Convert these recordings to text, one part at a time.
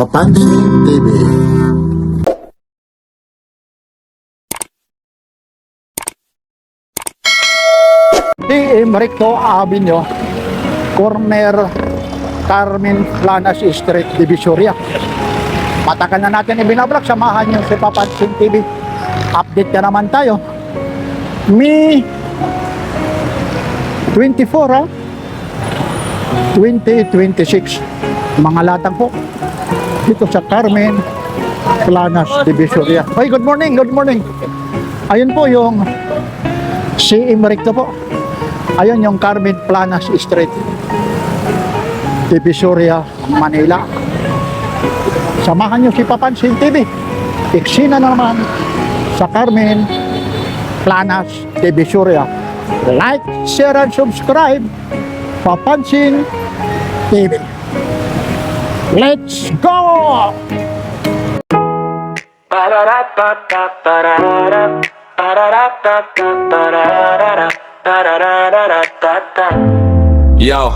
Papansin TV. Di Recto Avenue, corner Carmen Planas Street, Divisoria. Matagal na natin ibinablog, samahan niyo si Papansin TV. Update ka naman tayo. May 24 2026, mga latag po dito sa Carmen Planas, Divisoria. Hey, good morning, good morning. Ayun po yung CM Recto po. Ayun yung Carmen Planas Street, Divisoria, Manila. Samahan nyo si Papansin TV. Eksena naman sa Carmen Planas, Divisoria. Like, share, and subscribe. Papansin TV. Let's go! Yo,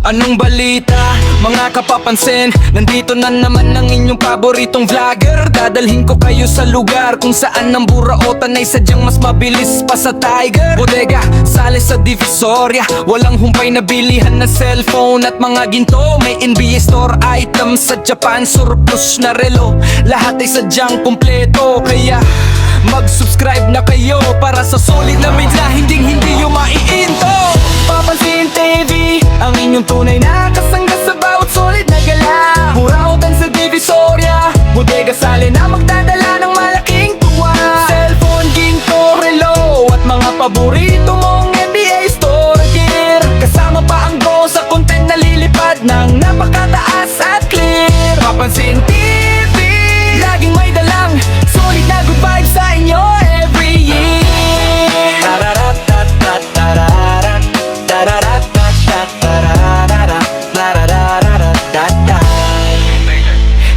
anong balita? Mga kapapansin, nandito na naman ang inyong paboritong vlogger. Dadalhin ko kayo sa lugar kung saan ang buraotan ay sadyang mas mabilis pa sa Tiger. Bodega, sale sa Divisoria, walang humpay na bilihan na cellphone at mga ginto. May NBA store items sa Japan, surplus na relo. Lahat ay sadyang kumpleto, kaya mag-subscribe na kayo para sa solid na media, hindi yung maiinto. Papansin TV, ang inyong tunay na kasangga sa bawat solid na gala. Burautan sa Divisoria, bodega sale na magdadala ng malaking tuwa. Cellphone, ginto, relo at mga paborito mong NBA store gear. Kasama pa ang go sa content na lilipad ng napakataas at clear. Papansin TV, laging may dalang solid na good vibes sa inyo every year.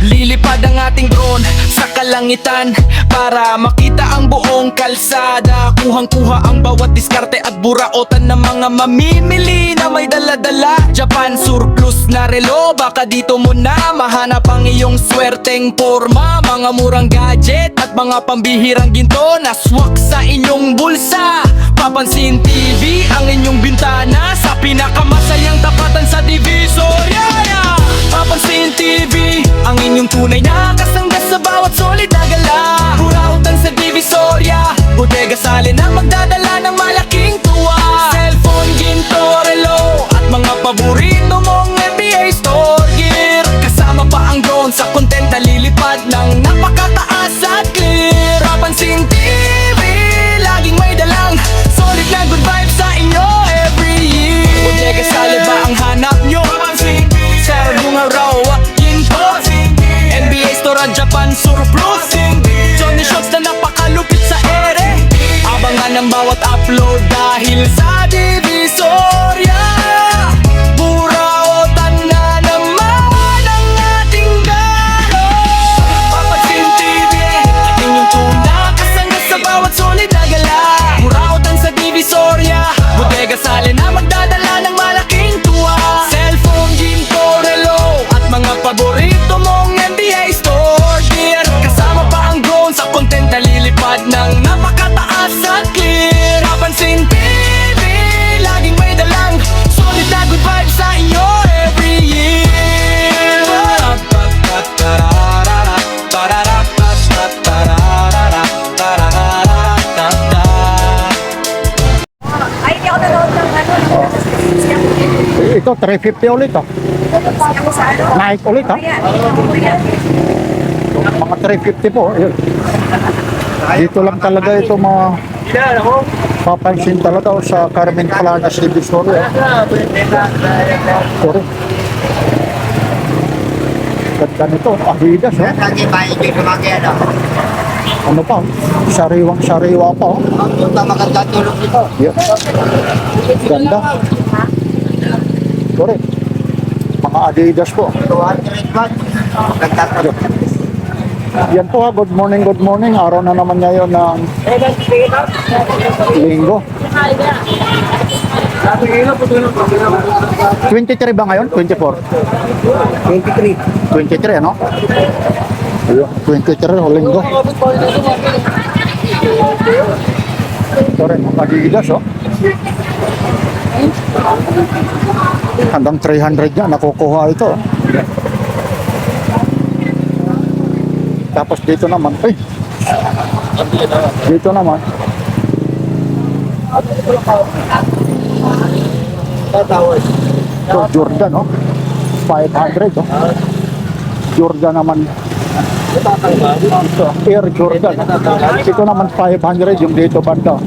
Lilipad ang ating drone sa kalangitan para makita ang buong kalsada. Kuhang-kuha ang bawat diskarte at buraotan ng mga mamimili na may dala-dala. Japan surplus na relo, baka dito mo na mahanap ang iyong swerteng forma. Mga murang gadget at mga pambihirang ginto na swak sa inyong bulsa. Papansin TV, ang inyong bintana sa pinakamasayang tapatan sa Divisoria. Papansin TV, ang inyong tunay na kasangga sa bawat solid na gala. Burautan sa Divisoria, bodega sale na magdadala ng malaking tuwa. Cellphone, ginto, relo at mga paborito mong NBA store gear. Kasama pa ang drone sa content na lilipad ng napakataas at clear. Papansin TV, laging may dalang solid na good vibes sa inyo every year. Bodega sale ba ang hanap nyo? Sir, bunga raw at ginto. NBA store at Japan surplus. Johnny Shots na napakalupit sa ere. Abangan ang bawat upload dahil sa Divisoria. Burautan na naman ang ating galo. Papansin TV, inyong tuna kasangga sa bawat solid na gala. Burautan sa Divisoria, bodega sale na magdadala ng malaking tuwa. Cellphone, ginto, relo at mga paborito mong NBA store gear. Kasama pa ang drone sa content na lilipad ng napakataas at clear. Papansin TV, laging may dalang solid na good vibes sa inyo every year. Ay, hindi ako nanood ng Ito 350 ulit oh. Nike ulit ha. Mga 350 po. Ayun. Dito lang talaga ito mga papansin talaga sa Carmen Planas Divisoria. Sorry. Ganda nito, Adidas ha. Ano pa? Sariwang-sariwa pa oh. Maganda tulog dito. Yeah. Ganda. Sorry. Mga Adidas po. 200 baht. Maganda tulog. Yan po ha, good morning. Araw na naman ngayon ng Linggo. 23 ba ngayon? 24? 23. 23, ano? Ayun, 23, o linggo. Ito rin, Adidas, oh. Hanggang 300 yan, nakukuha ito. Oh. Tapos dito naman, dito naman. So, Jordan, oh. 500, oh. Jordan naman. Ito, Air Jordan. Ito naman 500 yung dito banda.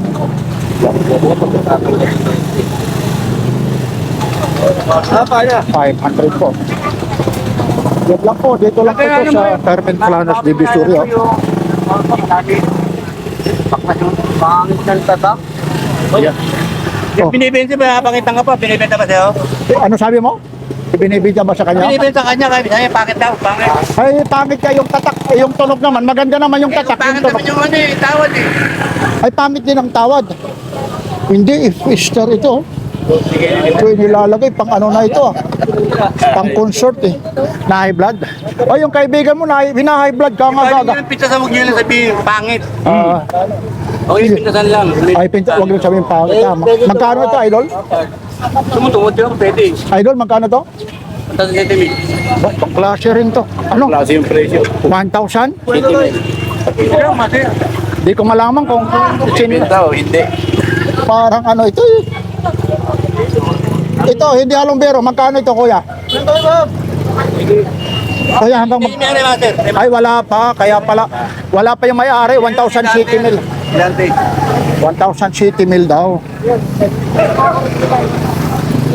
500 po. Yan lang po, dito lang po ito sa Carmen Planas Divisoria. Pangit ng tatak. Yan. Oh. Binibenta ba? Pakita ka pa. Binibenta ba sa'yo? Ano sabi mo? Ibinibigyan ba sa kanya? Binibenta kanya. Kaya pakit daw. Pangit. Ay, pangit ka yung tatak, yung tunog naman. Maganda naman yung tatak, yung Pangit tunog. naman yung ano eh. Tawad eh. Ay, pangit din ang tawad. Hindi, if Easter ito. Ito yung nilalagay, pang ano na ito. Pang consort eh. Na high blood. O, yung kaibigan mo na high blood ka nga Pwede gaga. nyo pinta sa huwag nyo lang sabihin. Pangit. Okay, pintasan lang. ay, pinta, wag lang sabihin pangit. Tama. Magkano ito, idol? Tumutungod yun. Pwede. Idol, magkano to? Tantas sa TV. Pang klase rin to. Ano? Klase yung presyo. 1,000? Pero mati. Di ko malaman kung Pinta o hindi. parang ano ito eh. Ito, hindi alumbero. Magkano ito, kuya? Kuya, hanggang Hindi may master. ay, wala pa. Kaya pala, wala pa yung may-ari. 1,000 city mil. Ilante. 1,000 city mil daw.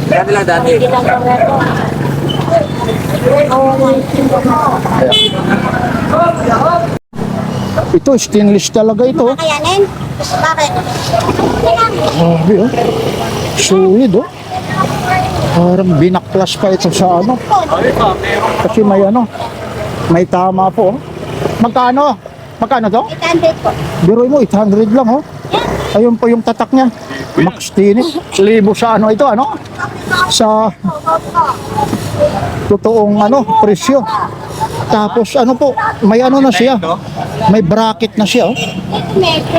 Dati lang dati. Ito, stainless talaga ito. Kakayanin? Bakit? Grabe, oh. Solid, oh. Parang binaklas pa ito sa ano. Kasi may ano, may tama po, oh. Magkano? Magkano to? 800 po. Biroy mo, 800 lang, oh. Ayun po yung tatak niya. Max Tinis. Libo sa ano ito, ano? Sa totoong ano, presyo. Tapos ano po, may ano na siya. May bracket na siya, oh.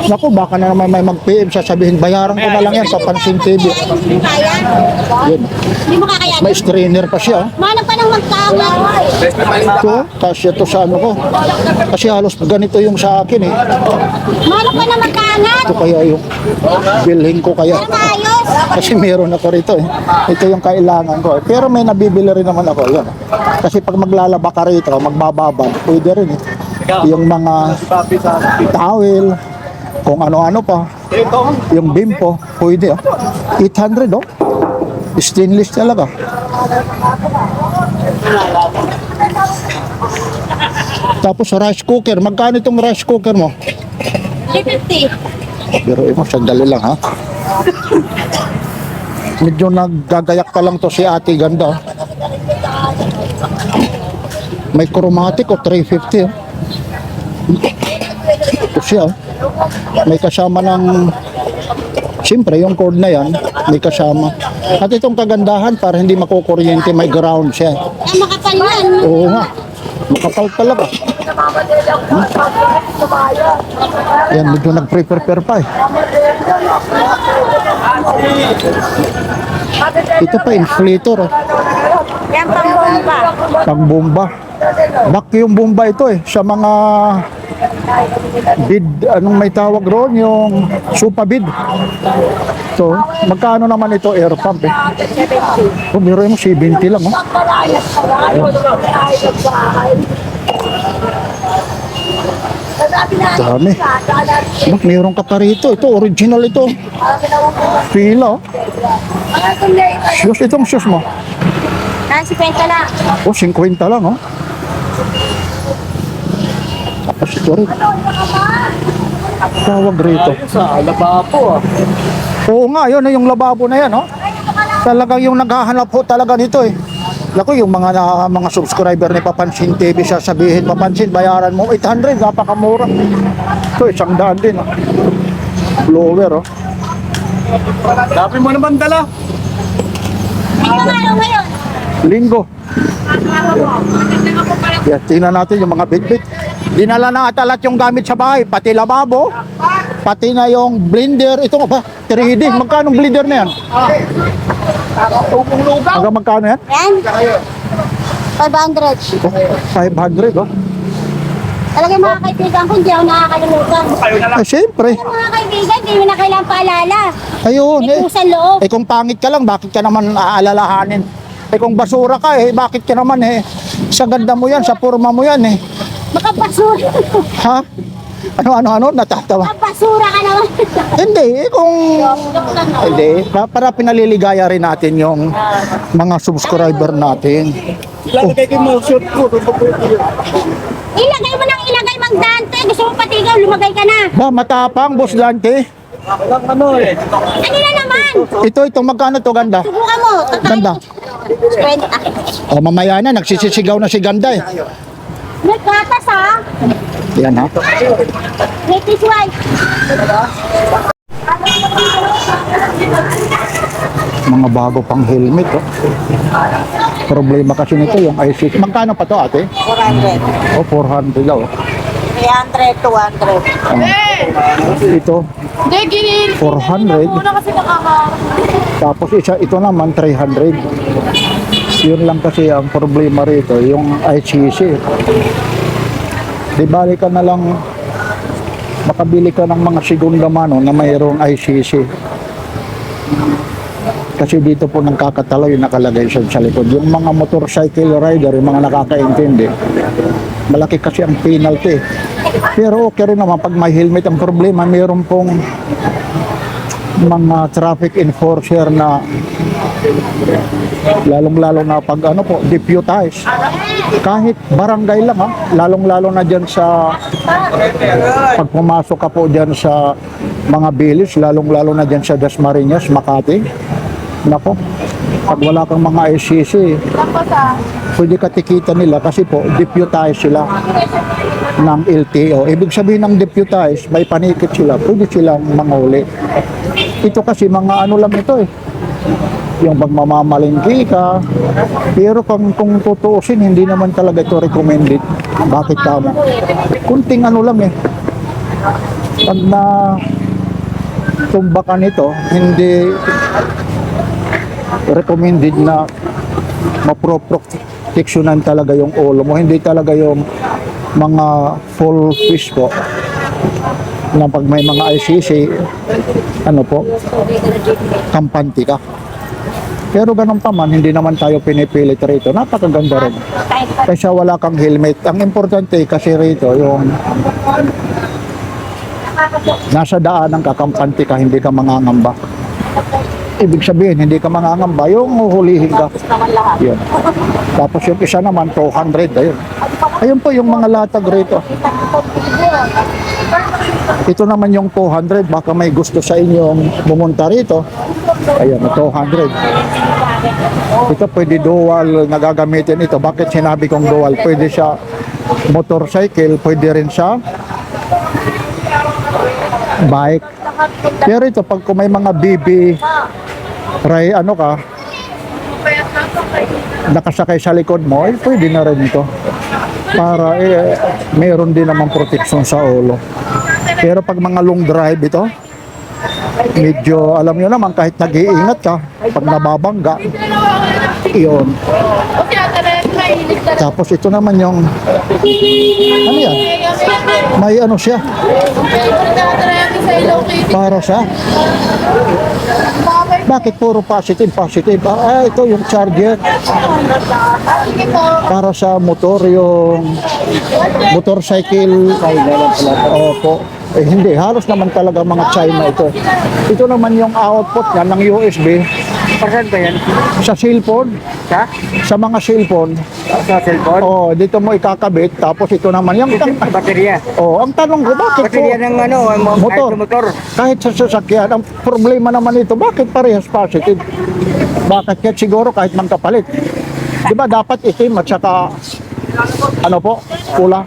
Naku, baka na naman may mag-PM sasabihin, bayaran ko na lang yan sa Pansin TV. Hindi kaya? Yun. Hindi mo kakayanin? May strainer pa siya, oh. Manap ka ng magkawal. Ito, kasi ito sa ano ko. Kasi halos ganito yung sa akin, eh. Manap ka ng magkaangat. Ito kaya yung bilhin ko kaya. Para maayos. Kasi meron ako rito, eh. Ito yung kailangan ko, eh. Pero may nabibili rin naman ako, yan. Kasi pag maglalaba ka rito, magbababad, pwede rin, eh. Yung mga towel, kung ano-ano pa. Yung bimpo, pwede, oh. 800, oh. Stainless talaga. Tapos rice cooker, magkano itong rice cooker mo? 350. Pero mo, sandali lang, ha? Medyo naggagayak pa lang to si ate, ganda, oh. May chromatic, oh, 350, oh. Ito siya, oh. May kasama ng, siyempre yung cord na yan, may kasama. At itong kagandahan, para hindi makukuryente, may ground siya. Ay, makapal yan. Oo nga, makapal talaga. Yan, medyo nag-prepare pa, eh. Ito pa, inflator, oh. Yan pang bomba. Pagbomba. Vacuum bomba ito, eh, sa mga bid, anong may tawag roon, yung supa bid. So, magkano naman ito air pump, eh? Oh, meron mo 70 lang, oh. Dami. Bak, meron ka pa rito. Ito, original ito. Pila, oh. Shoes, itong shoes mo. Nasi kwenta lang. Oh, 50 lang, oh. Tapos ito rin. Tawag rito. Sa lababo ah. Oo nga, yun, yung lababo na yan, oh. Talagang yung naghahanap po talaga nito, eh. Naku, yung mga subscriber ni Papansin TV, sasabihin, Papansin, bayaran mo 800, napakamura. Ito, 100 din, oh. Blower, oh. Dapat mo naman dala. Anong araw ngayon? Linggo. Yan, tingnan natin yung mga bitbit. Dinala na ata lahat yung gamit sa bahay, pati lababo, pati na yung blender. Ito ba? 3D. Magkano blender na yan? Hanggang magkano yan? Yan. 500. 500, oh. Talagang mga kaibigan ko, hindi ako nakakalimutan. Eh, siyempre. Yung mga kaibigan, hindi mo na kailangang paalala. Ayun, May eh. pusang loob. Eh, kung pangit ka lang, bakit ka naman aalalahanin? Eh, kung basura ka, eh, bakit ka naman, eh? Sa ganda mo yan, sa forma mo yan, eh. Makapasura. Ha? Ano, natatawa. Makapasura ka naman. Hindi, eh, kung... Hindi, para pinaliligaya rin natin yung mga subscriber natin. Ilagay mo nang ilagay, Mang Dante. Gusto mo patigaw, lumagay ka na. Ba, matapang, Boss Dante. Ano na naman? Ito, magkano to, ganda? Subukan mo. Ganda. 20. O, mamaya na, nagsisisigaw na si ganda, eh. May gatas ha. Yan, ha? May tisway. Mga bago pang helmet, oh. Problema kasi nito, yung IC. Magkano pa to, ate? 400. O, 400 daw. 300, 200. Ito, 400. Tapos ito naman 300. Yun lang kasi ang problema rito, yung ICC. Di bali ka na lang makabili ka ng mga segunda mano na mayroong ICC. Kasi dito po nang kakatalo yung nakalagay sa likod. Yung mga motorcycle rider, yung mga nakakaintindi, malaki kasi ang penalty. Pero okay rin naman pag may helmet. Ang problema, mayroon pong mga traffic enforcer na lalong-lalo na pag deputize. Kahit barangay lang, ha, lalong-lalo na dyan sa pag pumasok ka po dyan sa mga bilis, lalong-lalo na dyan sa Dasmariñas, Makati. Nako, pag wala kang mga ICC, pwede ka tikita nila kasi po, deputize sila ng LTO. Ibig sabihin ng deputize, may panikit sila, pwede silang manguli. Ito kasi mga ano lang ito, eh. Yung pagmamamalingki ka. Pero kung tutuusin, hindi naman talaga ito recommended. Bakit tama? Kunting ano lang, eh. Pag na tumbakan ito, hindi recommended na maproproteksyonan talaga yung ulo mo. Hindi talaga yung mga full fish po na pag may mga ICC, kampante ka. Pero ganun pa man, hindi naman tayo pinipilit rito. Napakaganda rin. Kaysa wala kang helmet. Ang importante kasi rito, yung nasa daan ng kakampante ka, hindi ka mangangamba. Ibig sabihin, hindi ka mangangamba, yung huhulihin ka. Yun. Tapos yung isa naman, 200. Ayun. Ayun po yung mga latag rito. Ito naman yung 200. Baka may gusto sa inyong pumunta rito. Ayun, 200. Ito pwede dual na gagamitin ito. Bakit sinabi kong dual? Pwede siya motorcycle, pwede rin siya bike. Pero ito, pag kung may mga BB nakasakay sa likod mo, pwede na rin ito. Para mayroon din naman protection sa ulo. Pero pag mga long drive ito, medyo alam nyo naman, kahit nag-iingat ka, pag nababangga, iyon. Tapos ito naman yung, ano yan? May ano siya? Para sa? Bakit puro positive? Ito yung charger. Para sa motor, yung motorcycle. Opo. Hindi, halos naman talaga mga China ito. Ito naman yung output niya ng USB. Saan ba yan? Sa cellphone. Sa mga cellphone. Sa cellphone? Oh, dito mo ikakabit. Tapos ito naman yung Baterya. Oh, ang tanong ko, bakit Baterya ng motor. Kahit sa sasakyan, ang problema naman ito, bakit parehas positive? Bakit kahit siguro kahit man kapalit? Di ba dapat itim at saka pula?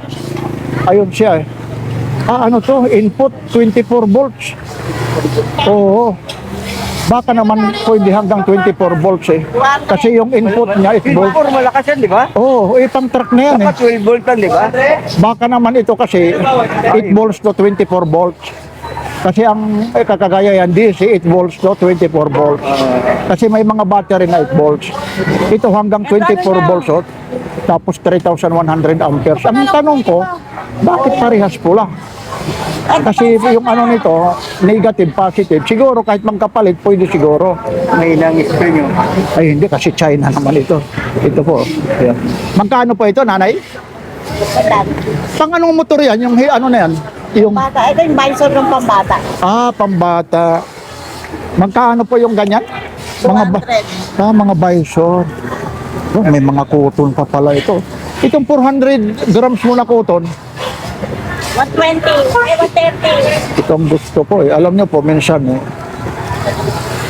Ayun siya, eh. Ano to? Input 24 volts. Oo. Baka naman pwede hanggang 24 volts eh. Kasi yung input niya 8 volts. 24 malakas yan, di ba? Oo, pang truck na yan eh. Dapat 12 volt lang, di ba? Baka naman ito kasi 8 volts to 24 volts. Kasi ang kakagaya yan, DC 8 volts to 24 volts. Kasi may mga battery na 8 volts. Ito hanggang 24 volts oh, tapos 3,100 amperes. Ang tanong ko, bakit parehas pula? Kasi yung ano nito, negative, positive. Siguro kahit magkapalit, pwede siguro. May ilang spring yun. Ay hindi, kasi China naman ito. Ito po. Ayan. Magkano po ito, nanay? Pang anong motor yan? Yung ano na yan? Yung, Bata, ito yung bison ng pambata. pambata. Magkano po yung ganyan? Mga bison. Oh, may mga kuton pa pala ito. Itong 400 grams mo na kuton, 120, 130. itong gusto ko eh. Alam nyo po, minsan eh,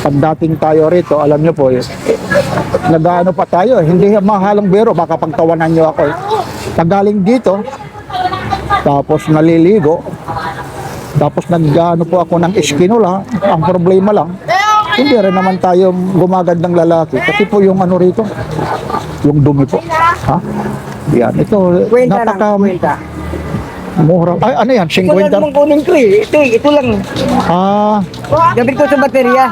pag dating tayo rito, alam nyo po eh, nag-ano pa tayo eh, hindi mahalong biro, baka pagtawanan nyo ako eh. Tagaling dito, tapos naliligo, tapos nag-ano po ako ng eskinula. Ang problema lang, hindi rin naman tayo gumagandang lalaki. Kasi po yung ano rito, yung dumi po. Ha? Yan, ito, Kwenta lang, napaka kwenta. mura. Ay, ano yan, Ito lang 50? naman kunin ko eh. Ito lang. Ah, Gamit ko sa baterya.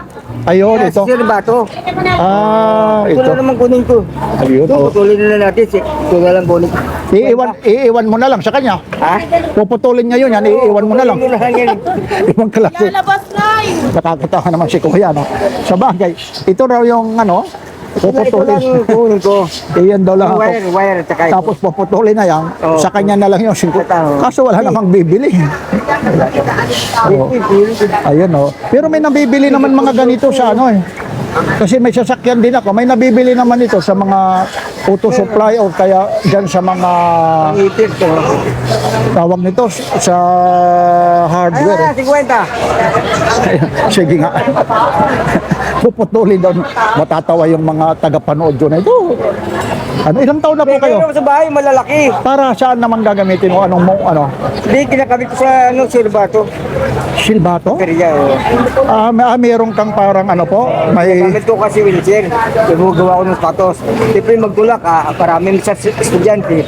ayun, ito. Sir Bato. Ah, Ito ito. lang naman kunin ko. Ayun, Ito, oh. putulin na natin. Ito na lang kunin ko. Iiwan mo na lang sa kanya. Ha? Puputulin niya yun, yan, iiwan mo na lang. Putulin mo na lang yan. Ibang klase. Labas na Nakakatawa naman si Kuya, no? Sa bagay, ito raw yung ano, Ito lang puputulin. kunin ko. Iyan daw lang ako. Wire, tsaka ito. Tapos puputulin na yan, Oo. sa kanya na lang yung 50. Kaso wala namang bibili. Oo. Ayun, oh. Pero may nabibili naman mga ganito sa ano eh. Kasi may sasakyan din ako. May nabibili naman ito sa mga auto supply o kaya dyan sa mga Ang itik to. tawag nito sa hardware. Ah, 50. Sige nga. Puputulin daw. Matatawa yung mga tagapanood doon. Ito. Ano, ilang taon na po kayo? Pero sa bahay, malalaki. Para saan naman gagamitin mo? Anong mo, ano? Hindi, kinakabit ko sa Sir Bato. Silbato? Baterya, oh. Meron kang parang ano po? May... Gamit ko kasi wheelchair. Gumagawa ko ng status. Siyempre magtulak, parami sa estudyante.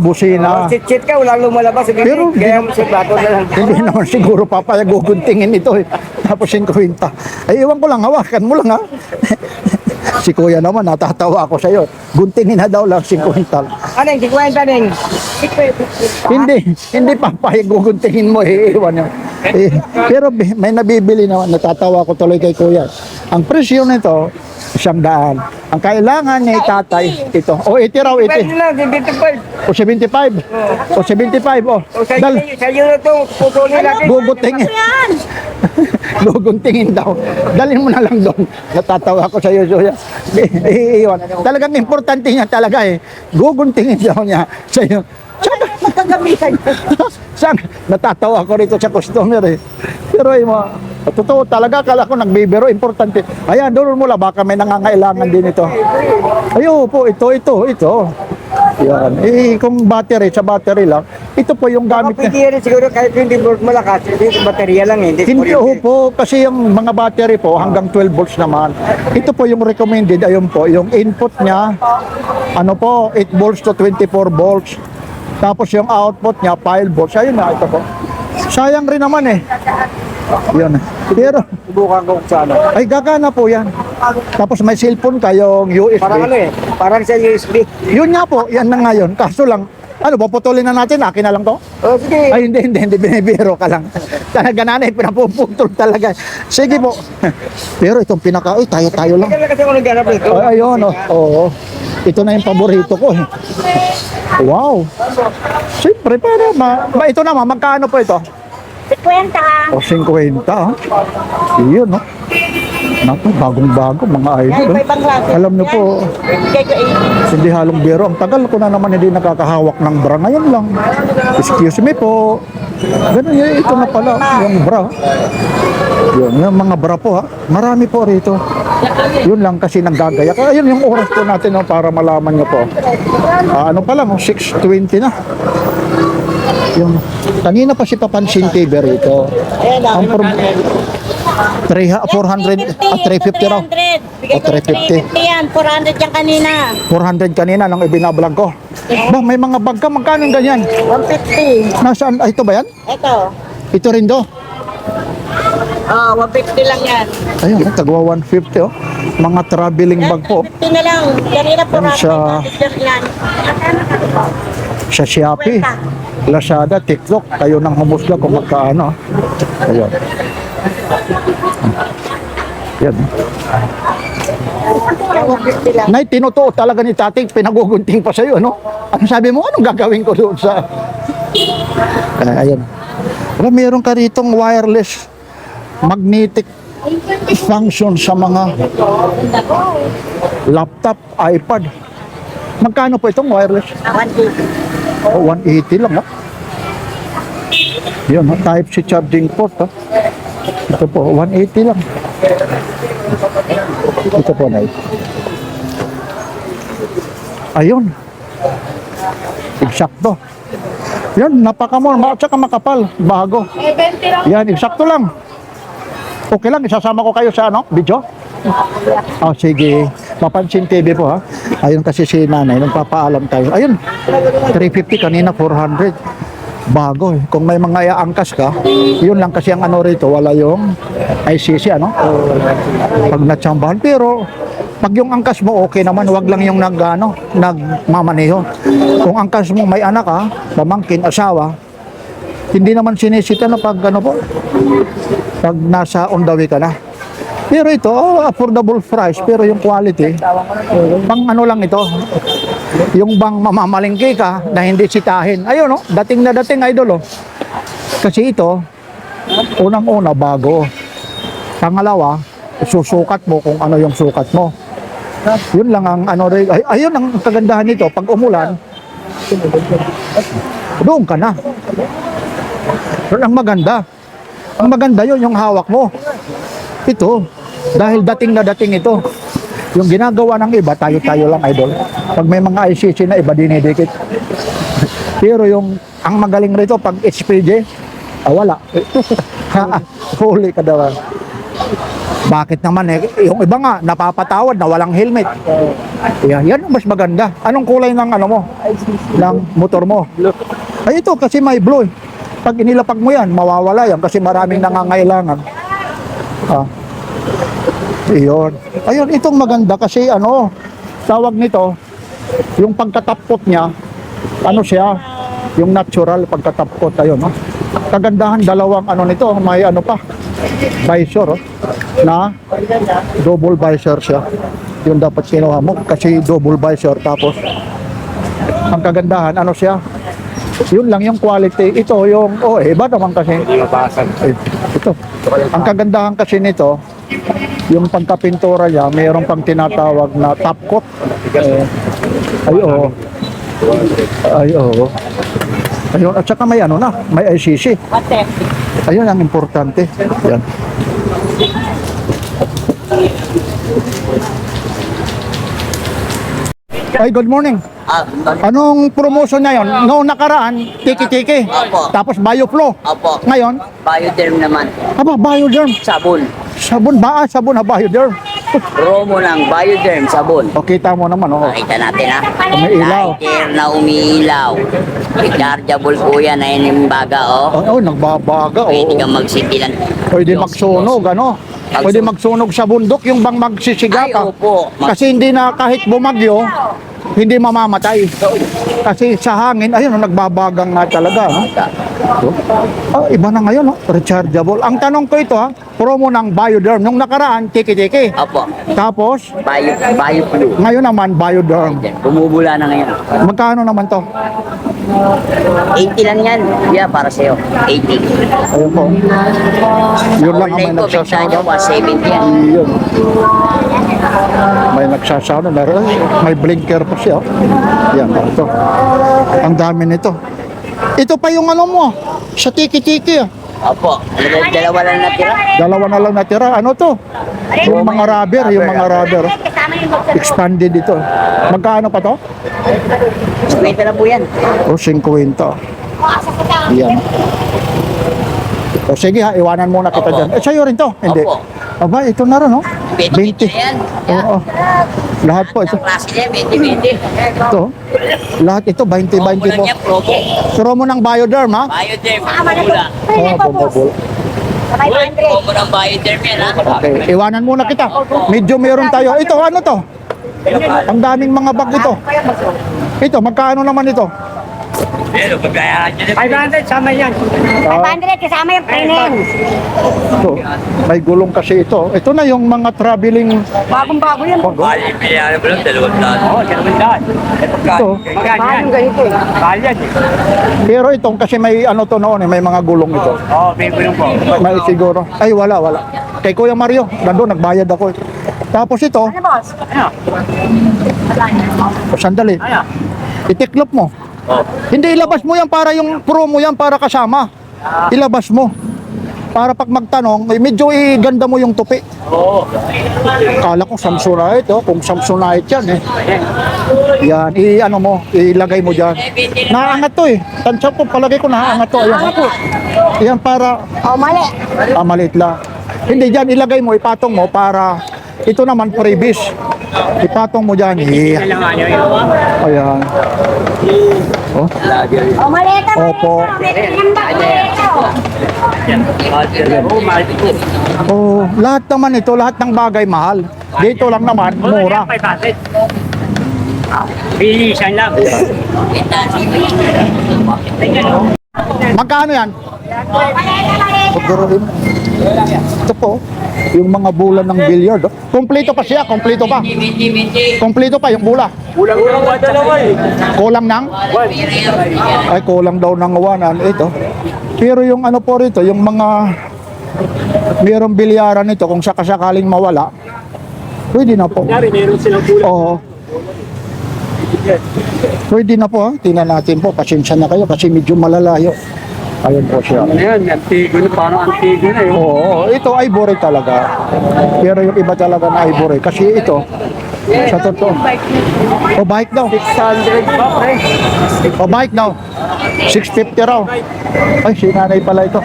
Busina. Sit-sit ka, walang lumalabas. Pero- Kaya mo Sir Bato na lang. Hindi naman siguro papayag guguntingin ito eh. Tapos 50. Ay, iwan ko lang, hawakan mo lang ha. Si Kuya naman, natatawa ako sa iyo. Guntingin na daw lang 50. Aneng, 50 neng. Hindi papayag guguntingin mo, iiwan yun. Pero may nabibili naman, natatawa ko tuloy kay Kuya. Ang presyo nito, 100. Ang kailangan ni tatay, ito. O, 80 raw, 50 80. lang, 75. O 75. O 75, o. O Dal, sa'yo na ito, putulin natin. guguntingin. Guguntingin daw. Dalhin mo na lang doon. Natatawa ko sa iyo, Kuya. Iiwan. Talagang importante niya talaga eh. Guguntingin daw niya sa iyo. Magkagamitan. Saan? Natatawa ko rito sa customer eh. Pero totoo talaga, akala ko nagbibiro, importante. Ayan, doon mo lang, baka may nangangailangan din ito. Ayo po, ito. Yan. Kung battery, sa battery lang, ito po yung gamit niya. Pwede rin siguro kahit 20 volt malakas, hindi baterya lang eh. Hindi po, kasi yung mga battery po hanggang 12 volts naman. Ito po yung recommended, ayun po, yung input niya, ano po, 8 volts to 24 volts. Tapos yung output niya, 5 volts. Ayun na, ito po. Sayang rin naman eh. Yun. Pero, Subukan ko sa ano. ay gagana po yan. Tapos may cellphone ka, yung USB. Parang ano eh, parang sa USB. Yun nga po, yan na ngayon. Kaso lang, ano, puputulin na natin, akin na lang to? O sige. Ay, hindi, binibiro ka lang. Talaga nanay, pinapuputol talaga. Sige po. Pero itong pinaka, tayo lang. Kaya kasi ako naghanap nito. Ay, ayun, oo. Ito na yung paborito ko eh. Wow. Siyempre, pero ito naman, magkano po ito? 50. O, 50, ha? Iyon, no? Naku, bagong-bago, mga idol. May ibang klase. Alam niyo po, Bigay ko 80. hindi halong biro. Ang tagal ko na naman hindi nakakahawak ng bra. Ngayon lang. Excuse me po. Ganun yun, ito na pala, yung bra. Yun, yung mga bra po ha. Marami po rito. Yun lang kasi naggagaya. Kaya yun yung oras po natin no, para malaman nyo po. Ano pa lang, 6:20 na. Yung, kanina pa si Papansin TV rito. Ayan, Ang, dami prob- 400 at 350 raw. 300. Bigay Oh, ko ng 350. 350 yan. 400 yan kanina. 400 kanina nung ibinablog ko. Ba, may mga bag ka, magkano yung ganyan? 150. Nasaan? Ito ba yan? Ito. Ito rin do. 150 lang yan. Ayun, tagwa 150 oh. Mga traveling bag po. 50 na lang. Kanina po Yan siya. yan. Sa Shopee, Lazada, TikTok, kayo nang humusga kung magkaano. Ayun. Yan. 150 lang. Nay, tinutuo talaga ni Tating, pinagugunting pa sa'yo, ano? Ano sabi mo, anong gagawin ko doon sa... Ayun. Pero meron ka ritong wireless magnetic function sa mga laptop, iPad. Magkano po itong wireless? 150. Oh, 180 lang, ha? Yun, ha? Type-C charging port, ha? Ito po, 180 lang. Ito po, Nay. Ayun. Eksakto. Yan, napakamahal, at saka makapal, bago. Yan, eksakto lang. Okay lang, isasama ko kayo sa ano, video? Oh, sige. Mapansin TV po, ha? Ayun kasi si nanay, nung papaalam tayo. Ayun, 350 kanina, 400. Bago eh. Kung may mga iangkas ka, yun lang kasi ang ano rito, wala yung ICC, ano? Pag natsambahan. Pero, pag yung angkas mo, okay naman, wag lang yung nagmamaneho. Kung angkas mo may anak ka, pamangkin, asawa, hindi naman sinisita na pag ano po, pag nasa on the way ka na. Pero ito, affordable price, pero yung quality, pang ano lang ito, yung bang mamamalingki ka na hindi sitahin. Ayun, no? Dating na dating, idol, oh. Kasi ito, unang-una, bago. Pangalawa, susukat mo kung ano yung sukat mo. Yun lang ang ano, ayun ang kagandahan nito, pag umulan, doon ka na. Pero ang maganda yun, yung hawak mo. Ito, dahil dating na dating ito, yung ginagawa ng iba, tayo-tayo lang, idol. Pag may mga ICC na iba, dinidikit. Pero yung, ang magaling rito, pag HPG, wala. Huli ka daw. Bakit naman eh? Yung iba nga, napapatawad na walang helmet. Yan ang mas maganda. Anong kulay ng ano mo? Ng motor mo? Ay ito, kasi may blue. Pag inilapag mo yan, mawawala yan kasi maraming nangangailangan. Iyon. Ayun, itong maganda kasi ano, tawag nito, yung pagkatapkot niya, ano siya, yung natural pagkatapkot, ayun, no? Kagandahan, dalawang ano nito, may ano pa, visor, oh, na double visor siya. Yun dapat kinuha mo kasi double visor. Tapos, ang kagandahan, ano siya, yun lang yung quality. Ito yung, iba naman kasi. Ito. Ang kagandahan kasi nito, yung pagkapintura niya, mayroon pang tinatawag na top coat. Ayun, at saka may ano na, may ICC. Ayun ang importante. Yan. Ay, good morning. Anong promotion na yon? Noong nakaraan, tiki-tiki. Opo. Tapos BioFlow. Opo. Ngayon, Bioderm naman. aba, Bioderm. Sabon. Sabon ba? Sabon na Bioderm. Promo ng Bioderm sabon. O, kita mo naman, oh. Nakita natin ha. May ilaw. Lighter na umiilaw. Rechargeable po yan na inimbaga oh. Nagbabaga, Pwede oh. kang magsindilan. Pwede magsunog, ano? Pwede magsunog sa bundok, yung bang magsisiga Ay, ka. opo. Kasi hindi na kahit bumagyo, hindi mamamatay. Kasi sa hangin, ayun, nagbabagang nga talaga. No? Iba na ngayon, no? Rechargeable. Ang tanong ko ito, ha? Promo ng Bioderm. Nung nakaraan, tiki-tiki. Opo. Tapos, Bioflu. ngayon naman, Bioderm. Bumubula na ngayon. Magkano naman to? 80 lang yan. Yeah, para sa'yo. 80. Ayun po. Yun lang ang may Online ko, benta nagsasano. niya 170 yan. Yun. May nagsasano na rin. May blinker pa siya. Yan, ito. Ang dami nito. Ito pa yung ano mo, sa tiki-tiki. Opo. Dalawa lang natira. Dalawa na lang natira. Ano to? Yung mga rubber, yung mga rubber. Expanded ito. Magkano pa to? 50 na po yan. O, 50. Yan. O sige ha, iwanan muna kita Opo. dyan. Eh, sa'yo rin to? Hindi. Opo. Aba, ito na rin, no? 20. Yan. Oo. Lahat po ito. Ang klase niya, 20. Ito. Lahat ito, 20-20 po. Niya, promo. Suro mo ng Bioderm, ha? Bioderm. Tama na po. Mula. Oo, bumabul. Sa 500. Promo ng Bioderm yan, ha? Okay, iwanan muna kita. Medyo meron tayo. Ito, ano to? Ang daming mga bag ito. Ito, magkano naman ito? Pero, pagkayaran niya na. 500 sama yan. 500 kasama yung training. Ito, may gulong kasi ito. Ito na yung mga traveling. Bagong-bago yan. Bali, pinayaran mo lang, 200. Oo, 200. Ito. Magkano yan? ganito eh. Mahal yan. Pero itong kasi may ano to noon, may mga gulong ito. Oo, may gulong po. May siguro. Ay, wala. Kay Kuya Mario, nandun, nagbayad ako. Tapos ito, Ano boss? sandali. Ano? Itiklop mo. Hindi, ilabas mo yan para yung promo yan para kasama. Ilabas mo. Para pag magtanong, medyo iganda mo yung tupi. Oo. Kala ko Samsonite, oh. Kung Samsonite yan eh. Yan, ano mo, ilagay mo dyan. Naangat to eh. Tansya ko, palagay ko naangat to. Ayan. Yan para, Oh, mali. maliit lang. Hindi dyan, ilagay mo, ipatong mo para, ito naman freebies. Ipatong mo dyan. Yeah. Kailangan nyo yun. Ayan. Oh. Oh, maleta, Opo. May pinambak, maleta. Oo, mahal. Oh, lahat naman ito, lahat ng bagay mahal. Dito lang naman, mura. 500. Bilisan lang. Magkano yan? Maleta, maleta. Pagduruin. Ito po, yung mga bola ng billiard. Oh. Kompleto pa siya, kompleto pa. Kompleto pa yung bola. Ulang-ulang ba dalawa eh? Kulang ng? Ay, kulang daw ng 1. Ito. Pero yung ano po rito, yung mga mayroong bilyaran nito, kung sakasakaling mawala, pwede na po. Kunyari, meron silang kulang. Oo. Pwede na po, ha? Tingnan natin po. Pasensya na kayo kasi medyo malalayo. Ayun po siya. Ano yan? Antigo na, parang antigo na yun. Oo, ito ivory talaga. Pero yung iba talaga na ivory. Kasi ito, sa totoo. O bike daw. 600 ba, pre? O bike daw. 650 raw. Ay, si nanay pala ito.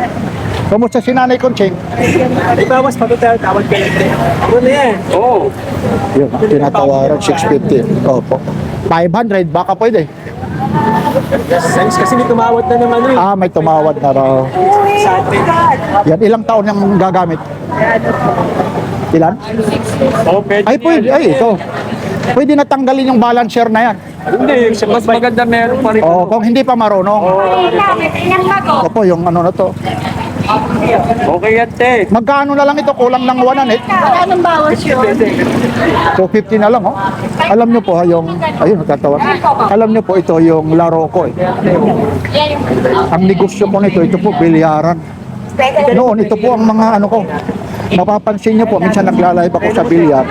Kamusta si nanay Conching? Ay, bawas pa ito tayo. Tawag ka lang. Ano na yan? Oo. Yun, tinatawaran 650. Opo. 500, baka pwede. Size kasi may tumawad na naman eh. Ah, may tumawad na raw. 600. Yan, ilang taon yung gagamit? Ilan? Oo, pwede. Ay, pwede. Ay, ito. Pwede na tanggalin yung balancer na yan. Hindi, mas maganda meron pa rin. O, kung hindi pa marunong. Maleta, may pinambak. Oh. Opo, yung ano na to. Okay yan, te. Magkano na lang ito? Kulang ng 1 Anong bawas yun? 250 na lang, oh. Alam nyo po, yung, ayun, natatawa. Alam nyo po, ito yung laro ko, eh. Ang negosyo ko nito, ito po, bilyaran. Noon, ito po ang mga ano ko. Mapapansin nyo po, minsan nagla-live ako sa bilyar.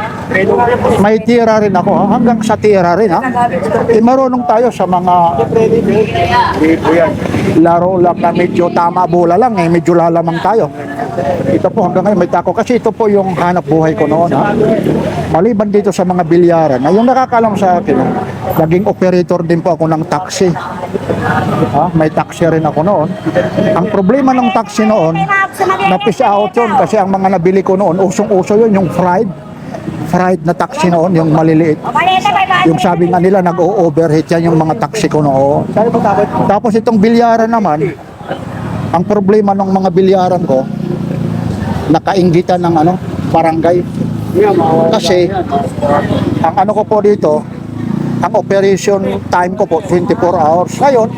May tira rin ako, ha? Hanggang sa tira rin, ha? Eh, marunong tayo sa mga laro lang na medyo tama bola lang, eh. Medyo lalamang tayo. Ito po, hanggang ngayon may tako. Kasi ito po yung hanap buhay ko noon, ha? Maliban dito sa mga bilyaran. Na yung nakakalam sa akin, naging operator din po ako ng taxi. Ha? May taxi rin ako noon. Ang problema ng taxi noon, na-piss out yun kasi ang mga nabili ko noon, usong-uso yun, yung fried na taxi noon, yung maliliit. Maleta, 500. Yung sabi nga nila, nag-o-overheat yan yung mga taxi ko noon. Tapos itong bilyaran naman, ang problema ng mga bilyaran ko, nakainggitan ng ano, barangay. Kasi, ang ano ko po dito, ang operation time ko po, 24 hours. Ngayon,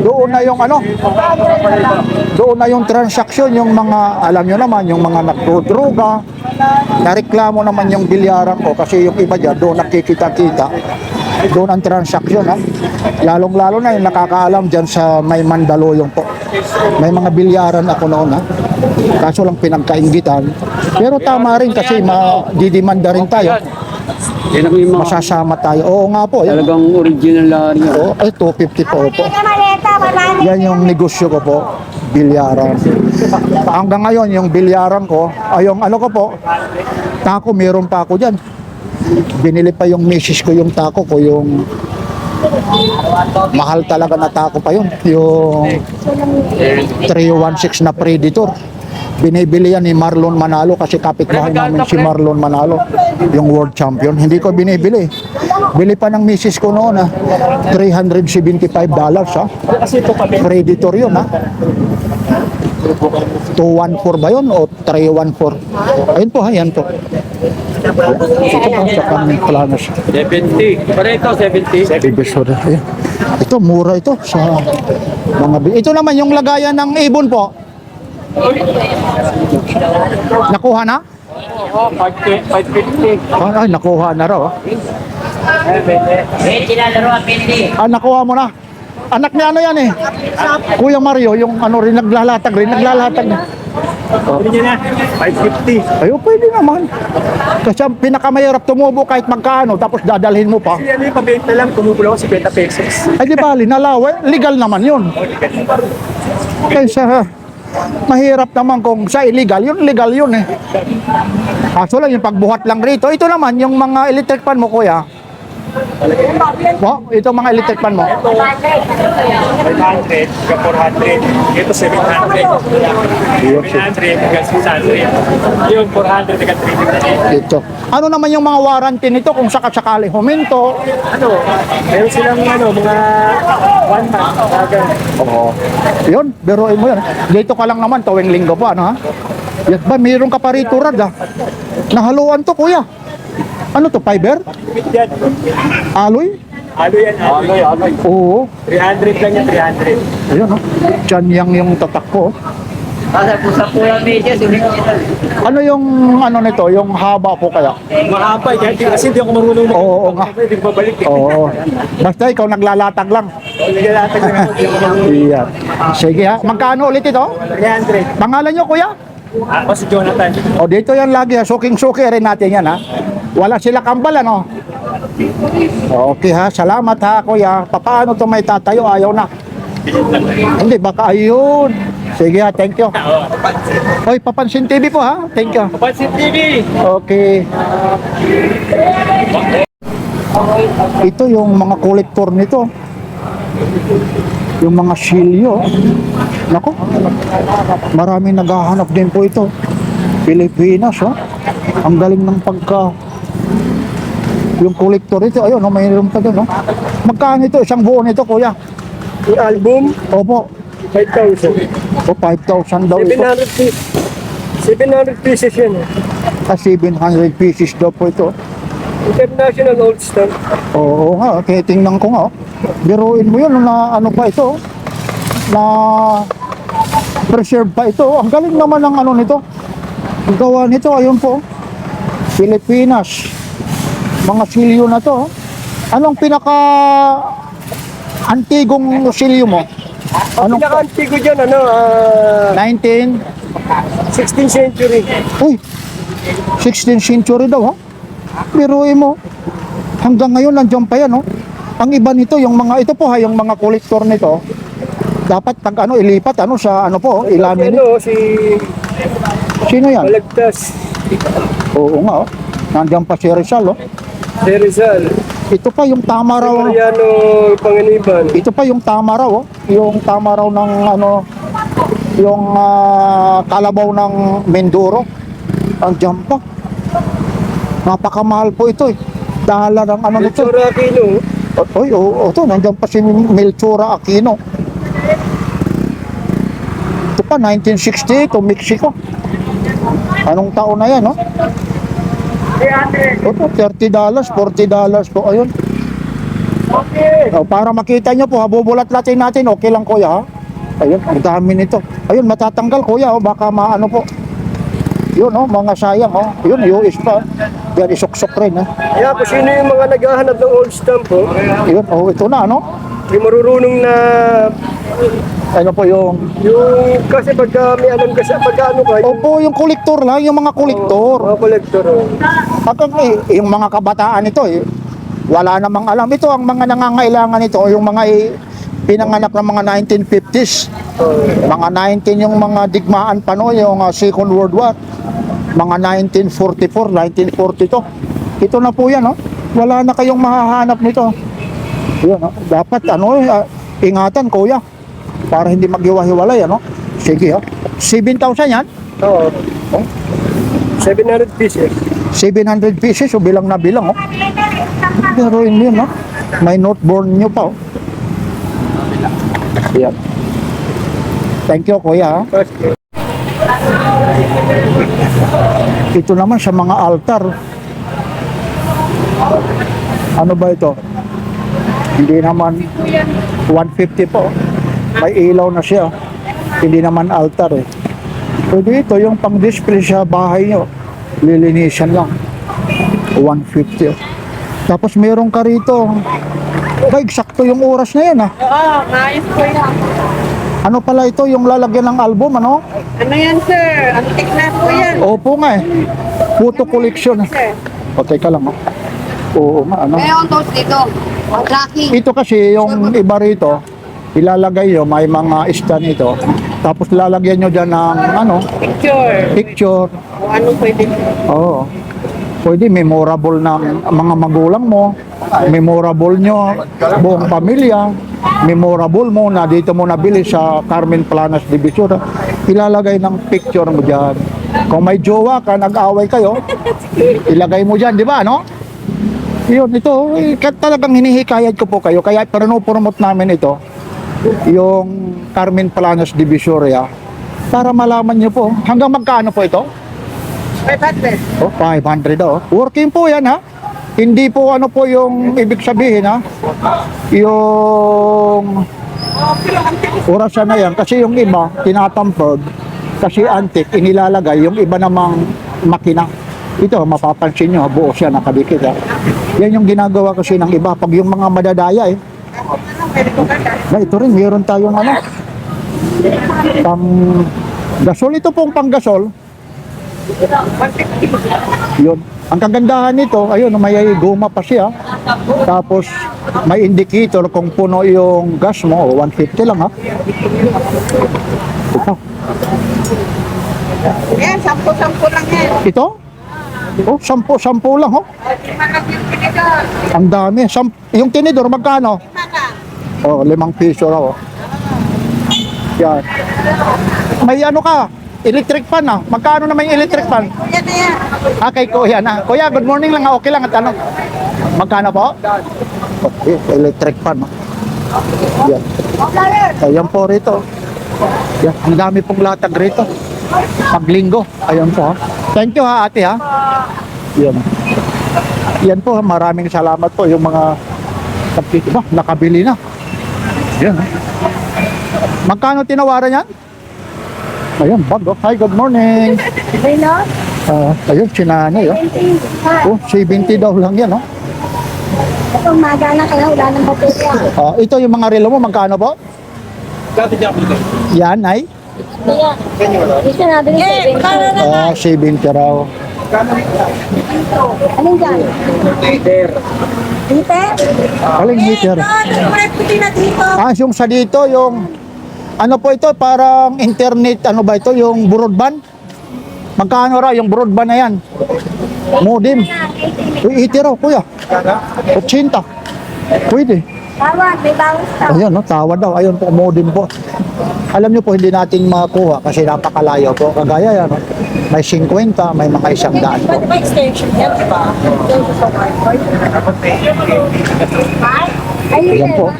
doon na yung ano, doon na yung transaksyon, yung mga, alam nyo naman, yung mga nagdodroga, nareklamo naman yung bilyaran ko kasi yung iba dyan, doon nakikita-kita. Doon ang transaksyon, ha. Lalong-lalo na yung nakakaalam dyan sa may Mandaluyong po. May mga bilyaran ako noon, ha. Kaso lang pinagkainggitan. Pero tama rin kasi madidimanda rin tayo. Yan ang yung mga Masasama tayo. Oo nga po. Yan. talagang original na rin. Oo, ay 250 po po. Maleta, 100. Yan yung negosyo ko po, bilyaran. Hanggang ngayon, yung bilyaran ko, ay yung ano ko po, tako, meron pa ako dyan. Binili pa yung misis ko yung tako ko, yung Mahal talaga na taco pa yun. Yung 316 na Predator. Binibili yan ni Marlon Manalo kasi kapitbahay namin si Marlon Manalo, yung world champion. Hindi ko binibili. Bili pa ng misis ko noon $375 ha. Predator yun ha. 214 ba yun o 314? Ayun po ha, yan po. Ito po sa kaming planos. 70. Pareto, 70. Divisoria. Ayun. Ito, mura ito sa mga ito naman yung lagayan ng ibon po. Nakuha na? Oo, 550. Ay, nakuha na raw. Nakuha mo na. Anak niya ano yan eh. Kuya Mario, yung ano rin naglalatag rin. Naglalatag na. Pwede niya na, 550. Ayun, pwede naman. Kasi ang pinakamahirap tumubo kahit magkano, tapos dadalhin mo pa. Kasi ano yung pabenta lang, kumukulo ko 50 pesos. Ay di bali, nalawe, legal naman yun. Kaysa mahirap naman kung sa illegal, yun legal yun eh. Kaso lang yung pagbuhat lang rito. Ito naman, yung mga electric fan mo kuya. Ito mga electric fan mo. 500, 400. Ito 700. 700, hanggang 600. Yung 400, hanggang 350. Ito. Ano naman yung mga warranty nito kung sakasakali huminto? Ano, meron silang ano, mga 1 month. Oo. Yun, biruin mo yun. Dito ka lang naman, tuwing linggo pa, ano ha? Yan ba, mayroon ka pa rito rad ha? Nahaluan to kuya. Ano to, fiber? Yan. Aloy? Alo yan, alo. Oo. 300 lang yan, 300. Ayun ha. Diyan yung tatak ko. Ano yung ano nito, yung haba po kaya? Mahaba, kasi hindi ako marunong Oo nga. Hindi ko babalik. Oo. Basta ikaw naglalatag lang. Naglalatag lang ako, hindi ako marunong. Iyan. Sige ha. Magkano ulit ito? 300. Pangalan nyo kuya? Ako si Jonathan. O dito yan lagi ha. Suking-suki rin natin yan ha. Wala sila kambal ano? Okay ha. Salamat ha kuya. Paano to may tatayo? Ayaw na. Hindi baka ayun. Sige ha. Thank you. Oy, Papansin TV po ha. Thank you. Pansin TV. Okay. Ito yung mga kolektor nito. Yung mga silyo. Nako. Maraming naghahanap din po ito. Pilipinas, oh. Ang galing ng yung kolektor ito. Ayun, oh, mayroon pa doon, oh. Magkano ito? Isang buo nito, kuya? Yung album, Opo. 5,000. O, 5,000 daw ito. 700 pieces yan. 700 pieces daw po ito. International old stamp. Oo nga, kaya tingnan ko nga. Oh. Biruin mo yun na ano pa ito. Na preserve pa ito. Ang galing naman ng ano nito. Ang gawa nito, ayun po. Pilipinas. Mga silyo na to. Anong pinaka antigong silyo mo? Ang pinaka-antigo dyan, 19? 16th century. Uy, 16th century daw, ha? Biruin mo. Hanggang ngayon, nandiyan pa yan, oh. Ang iba nito, yung mga, ito po ha, yung mga kolektor nito, dapat pag ilipat, sa ilamin. Sino yan? Balagtas. Oo nga, oh. Nandiyan pa si Rizal, oh. Si Rizal. Ito pa yung tama raw. Mariano Panganiban. Ito pa yung tama raw, oh. Yung tama raw ng yung kalabaw ng Mindoro. Andiyan pa. Napakamahal po ito, eh. Dala ng nito. Melchor Aquino. Oy, ito, nandiyan pa si Melchor Aquino. Ito pa, 1960, to Mexico. Anong taon na yan, no? Ito, $30, $40 po, ayun. Para makita nyo po, bubulat-latin natin, okay lang kuya, ha? Ayun, ang dami nito. Ayun, matatanggal kuya, baka maano po. Yun, mga sayang, Yun, US pa. Yan, isuksok rin, Kaya kung sino yung mga naghahanap ng old stamp, Yun, ito na, yung marurunong na Ano po yung... kasi pagka may alam ka sa pagka ka, Opo, yung kolektor lang, yung mga kolektor. mga kolektor. Yung mga kabataan ito, wala namang alam. Ito ang mga nangangailangan ito, yung mga pinanganak ng mga 1950s. Mga 19 yung mga digmaan pa no, yung Second World War. Mga 1944, 1942. Ito na po yan, Wala na kayong mahahanap nito. Yun, no? Dapat ingatan kuya para hindi maghiwa-hiwalay, ano? Sige, 7,000 yan? Oo. 700 pieces. 700 pieces, so bilang na bilang, oh. Pero yun, no? May noteborn nyo pa, oh. Yan. Thank you, kuya, ha? Ito naman sa mga altar. Ano ba ito? Hindi naman 150 po. May ilaw na siya. Hindi naman altar eh. Pwede ito yung pang-display sa bahay nyo. Lilinisan lang. 150. Tapos meron ka rito. Ba, eksakto yung oras na yan, ah. Oo, maayos po yan. Ano pala ito yung lalagyan ng album, ano? Ano yan, sir? Antik na po yan. Opo nga eh. Photo collection. Sir. O, teka lang, oh. Oo nga, ano? Mayroon to dito. Tracking. Ito kasi yung iba rito, ilalagay nyo, may mga stand ito. Tapos lalagyan nyo dyan ng, ano, Picture. picture. O ano pwede. Oo. Pwede memorable ng mga magulang mo, memorable nyo, buong pamilya, memorable mo na dito mo nabili sa Carmen Planas Divisora. Ilalagay ng picture mo dyan. Kung may jowa ka, nag-away kayo, ilagay mo dyan, di ba, no? Yun, ito, talagang hinihikayat ko po kayo. Kaya promote namin ito, yung Carmen Planas Divisoria, para malaman nyo po. Hanggang magkano po ito? 500. Oh, 500 daw. Working po yan, ha? Hindi po ano po yung ibig sabihin, ha? Yung orasan na yan. Kasi yung iba, tinatampered. Kasi antique, inilalagay. Yung iba namang makina. Ito, mapapansin nyo, buo siya nakadikit, ha? Yan yung ginagawa kasi ng iba. Pag yung mga madadaya, eh. Na, ito rin, meron tayong ano. Pang gasol. Ito pong pang gasol. Yun. Ang kagandahan nito, ayun, may guma pa siya. Tapos may indicator kung puno yung gas mo, 150 lang, ha. Ito. Yan, 10-10 lang yan. Ito? Oh, 10 lang, oh. Ang dami. Yung tinidor, magkano? Oh, 5 piso raw, oh. Yan. May ano ka? Electric fan, ah. Magkano na may electric fan? Yan na yan. Ah, kay Kuya na. Kuya, good morning lang. Okay lang at ano. Magkano po? Okay, electric fan. Yan. Ayan po rito. Yan. Ang dami pong latag rito. Paglinggo. Ayan po, ha. Thank you, ha, ate, ha. Yan. Yan po, ha. Maraming salamat po yung mga nakabili na. Yan, ha. Magkano tinawaran yan? Ayun, bag, oh. Hi, good morning. Hello? Ayun, sinanay, oh. Oh, 70 daw lang yan, oh. Ito, magana kaya wala ng baterya. Ito yung mga relo mo, magkano po? Yan, ay? Gusto natin yung 70. 70 raw. Alin dyan? Liter? Aling meter? Puti na dito. Yung sa dito, yung ano po ito, parang internet, ano ba ito, yung broadband? Magkano raw yung broadband na yan? Modem. 80 raw, kuya. 80. Pwede. Tawad, may bawas ka. Ayun, no, tawad daw. Ayun po, modem po. Alam nyo po, hindi natin makuha kasi napakalayo po. Kagaya yan, no? May 50, may mga 100 po. Pwede ba extension yan, di ba? Ayan po.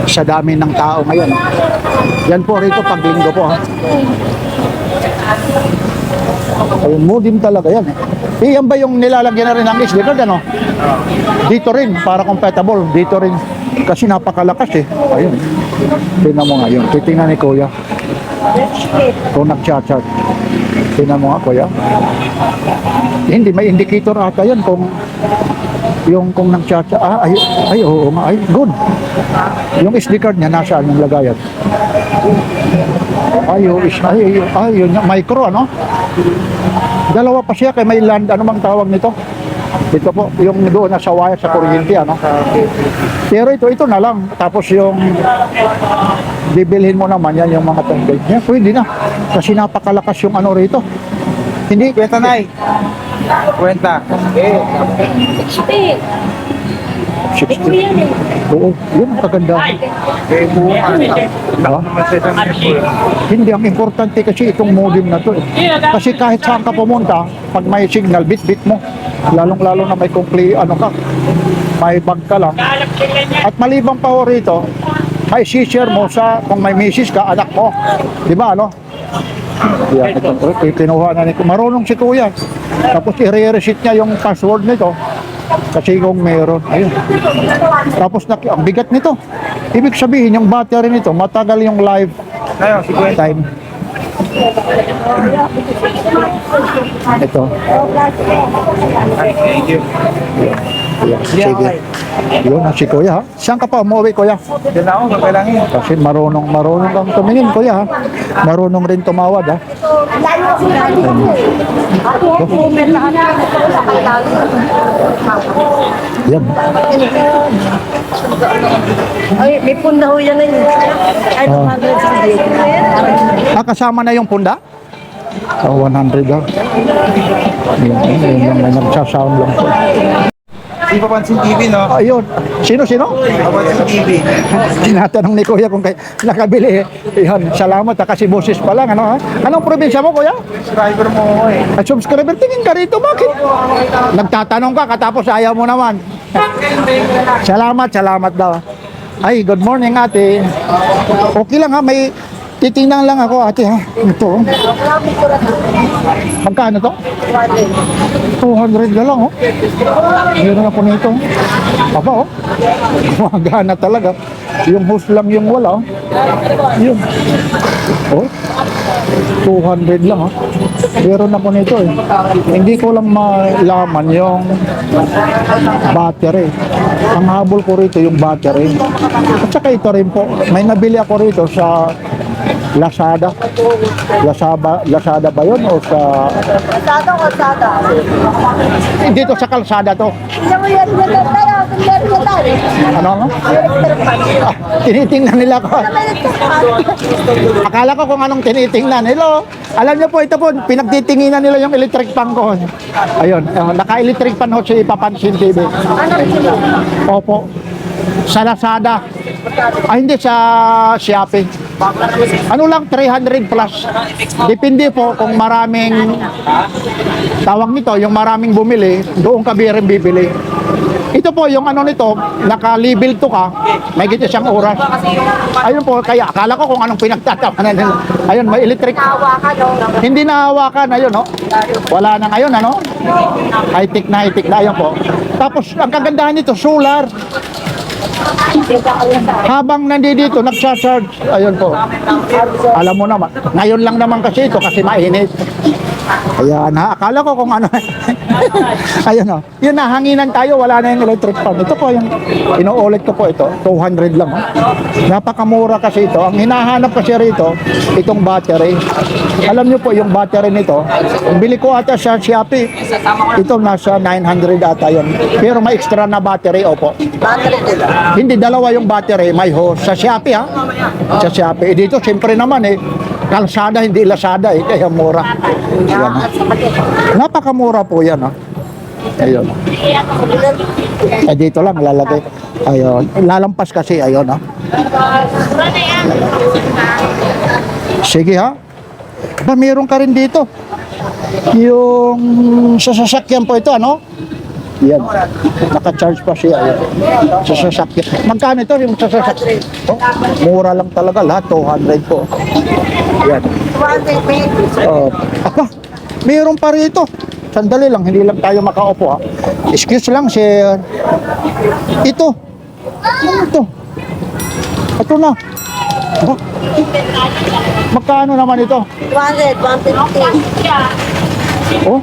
Sa dami ng tao ngayon. Yan po rito pag linggo po, ha. Ayun, modem talaga yan. Yan ba yung nilalagyan na rin ng SD card, ano? Dito rin, para compatible. Dito rin. Kasi napakalakas, eh. Ayun. Tingnan mo nga yun. Titingnan ni Kuya. Kung nag-chat-chat. Tingnan mo nga, Kuya. Hindi, may indicator ata yan kung yung kung nag-chat-chat. Ay, oo nga. Ay, good. Yung SD card niya, nasaan yung lagayan? Ay, yun, micro, ano? Dalawa pa siya, kay may land, ano mang tawag nito? Ito po, yung doon nasa wire sa kuryente, ano? Pero ito na lang. Tapos yung bibilhin mo naman yan, yung mga tanggal niya, pwede na. Kasi napakalakas yung ano rito. Hindi, Kwenta na, Kwenta. 60. Oo, yun ang kagandahan. Eh, buwan. Diba? Hindi, ang importante kasi itong modem na to eh. Kasi kahit saan ka pumunta, pag may signal, bit-bit mo. Lalong-lalo na may may bag ka lang. At maliban pa ho rito, may share mo sa, kung may misis ka, anak mo. Di ba, ano? Yan, ito, kinuha na ni marunong si Kuya. Tapos i-reset niya yung password nito. Kasi kung meron, ayun. Tapos ang bigat nito. Ibig sabihin, yung battery nito, matagal yung live time. Ito. Thank you. Ayan, sige. Yun, si Kuya ha. Saan ka pa umuwi, Kuya? Yan ako, kapalangin. Kasi marunong kang tumingin, Kuya ha. Marunong rin tumawad ha. Yan. Ay, may punda ho yan eh. Ay, Kasama na yung punda? 100 ha. Yun lang na nagsasound lang po. Di pa pansin TV, no? Ayun. Sino? Papansin TV. Tinatanong ni Kuya kung nakabili. Yan, salamat ha, kasi boses pa lang. Ano, ha? Anong probinsya mo, Kuya? Subscriber mo ako eh. At subscriber, tingin ka rito, bakit? Nagtatanong ka, katapos ayaw mo naman. Salamat daw. Ay, good morning ate. Okay lang ha, may titingnan lang ako ate ha. Ito. Magkano to? 200 na lang oh. Meron ako nito. Aba oh. Gumagana talaga. Yung host lang yung wala oh. Yun. Oh. 200 lang oh. Meron ako nito eh. Hindi ko lang malaman yung battery. Ang habol ko rito yung battery. At saka ito rin po. May nabili ako rito sa Lazada. Lazada ba yun o sa... Kalsada. Dito sa kalsada to. Ilang mo yan tayo. Ano? Tinitingnan nila ko. Akala ko kung anong tinitingnan. Hello. Alam niyo po, ito po, pinagtitinginan nila yung electric fan ko. Ayun, naka-electric fan ho si Papansin TV. Opo. Sa Lazada. Ay, hindi, sa Shopee. Ano lang, 300 plus. Depende po kung maraming tawag nito, yung maraming bumili, doon ka rin bibili. Ito po, yung ano nito, naka-label to ka, may gito siyang oras. Ayun po, kaya akala ko kung anong pinagtatawanan nila. Ayun, may electric. Hindi nahawakan, ayun, no? Wala na ngayon, ano? High-tech na, ayun po. Tapos, ang kagandahan nito, solar. Habang nandito, nagsa-charge. Ayun po. Alam mo naman, ngayon lang naman kasi ito, kasi mainit. Ayan, akala ko kung ano. Ayun o. Yun na, hanginan tayo, wala na yung electric fan. Ito po yung, ino-ulit ko po ito, 200 lang. Napakamura kasi ito. Ang hinahanap kasi rito, itong battery. Alam nyo po, yung battery nito, ang bili ko ata sa Shopee, ito nasa 900 ata yun. Pero may extra na battery, opo. Hindi, dalawa yung battery, may hose. Sa Shopee ha? Sa Shopee. Dito, siyempre naman kalsada, hindi Lazada kaya mura. Yan, napakamura po yan ha. Ayun. Dito lang lalagay. Ayun. Lalampas kasi ayun ha. Sige ha. Ba, meron ka rin dito. Yung sa sasakyan po ito ano? Yan. Naka-charge pa siya. Ayan. Sa sasakyan. Magkano ito yung sa sasakyan? Oh, mura lang talaga lahat. 200 po. Yan. Apa, mayroon pa rito. Sandali lang, hindi lang tayo makaupo ha. Excuse lang, sir. Ito. Ito na. Oh. Magkano naman ito? 100, 150. Oh.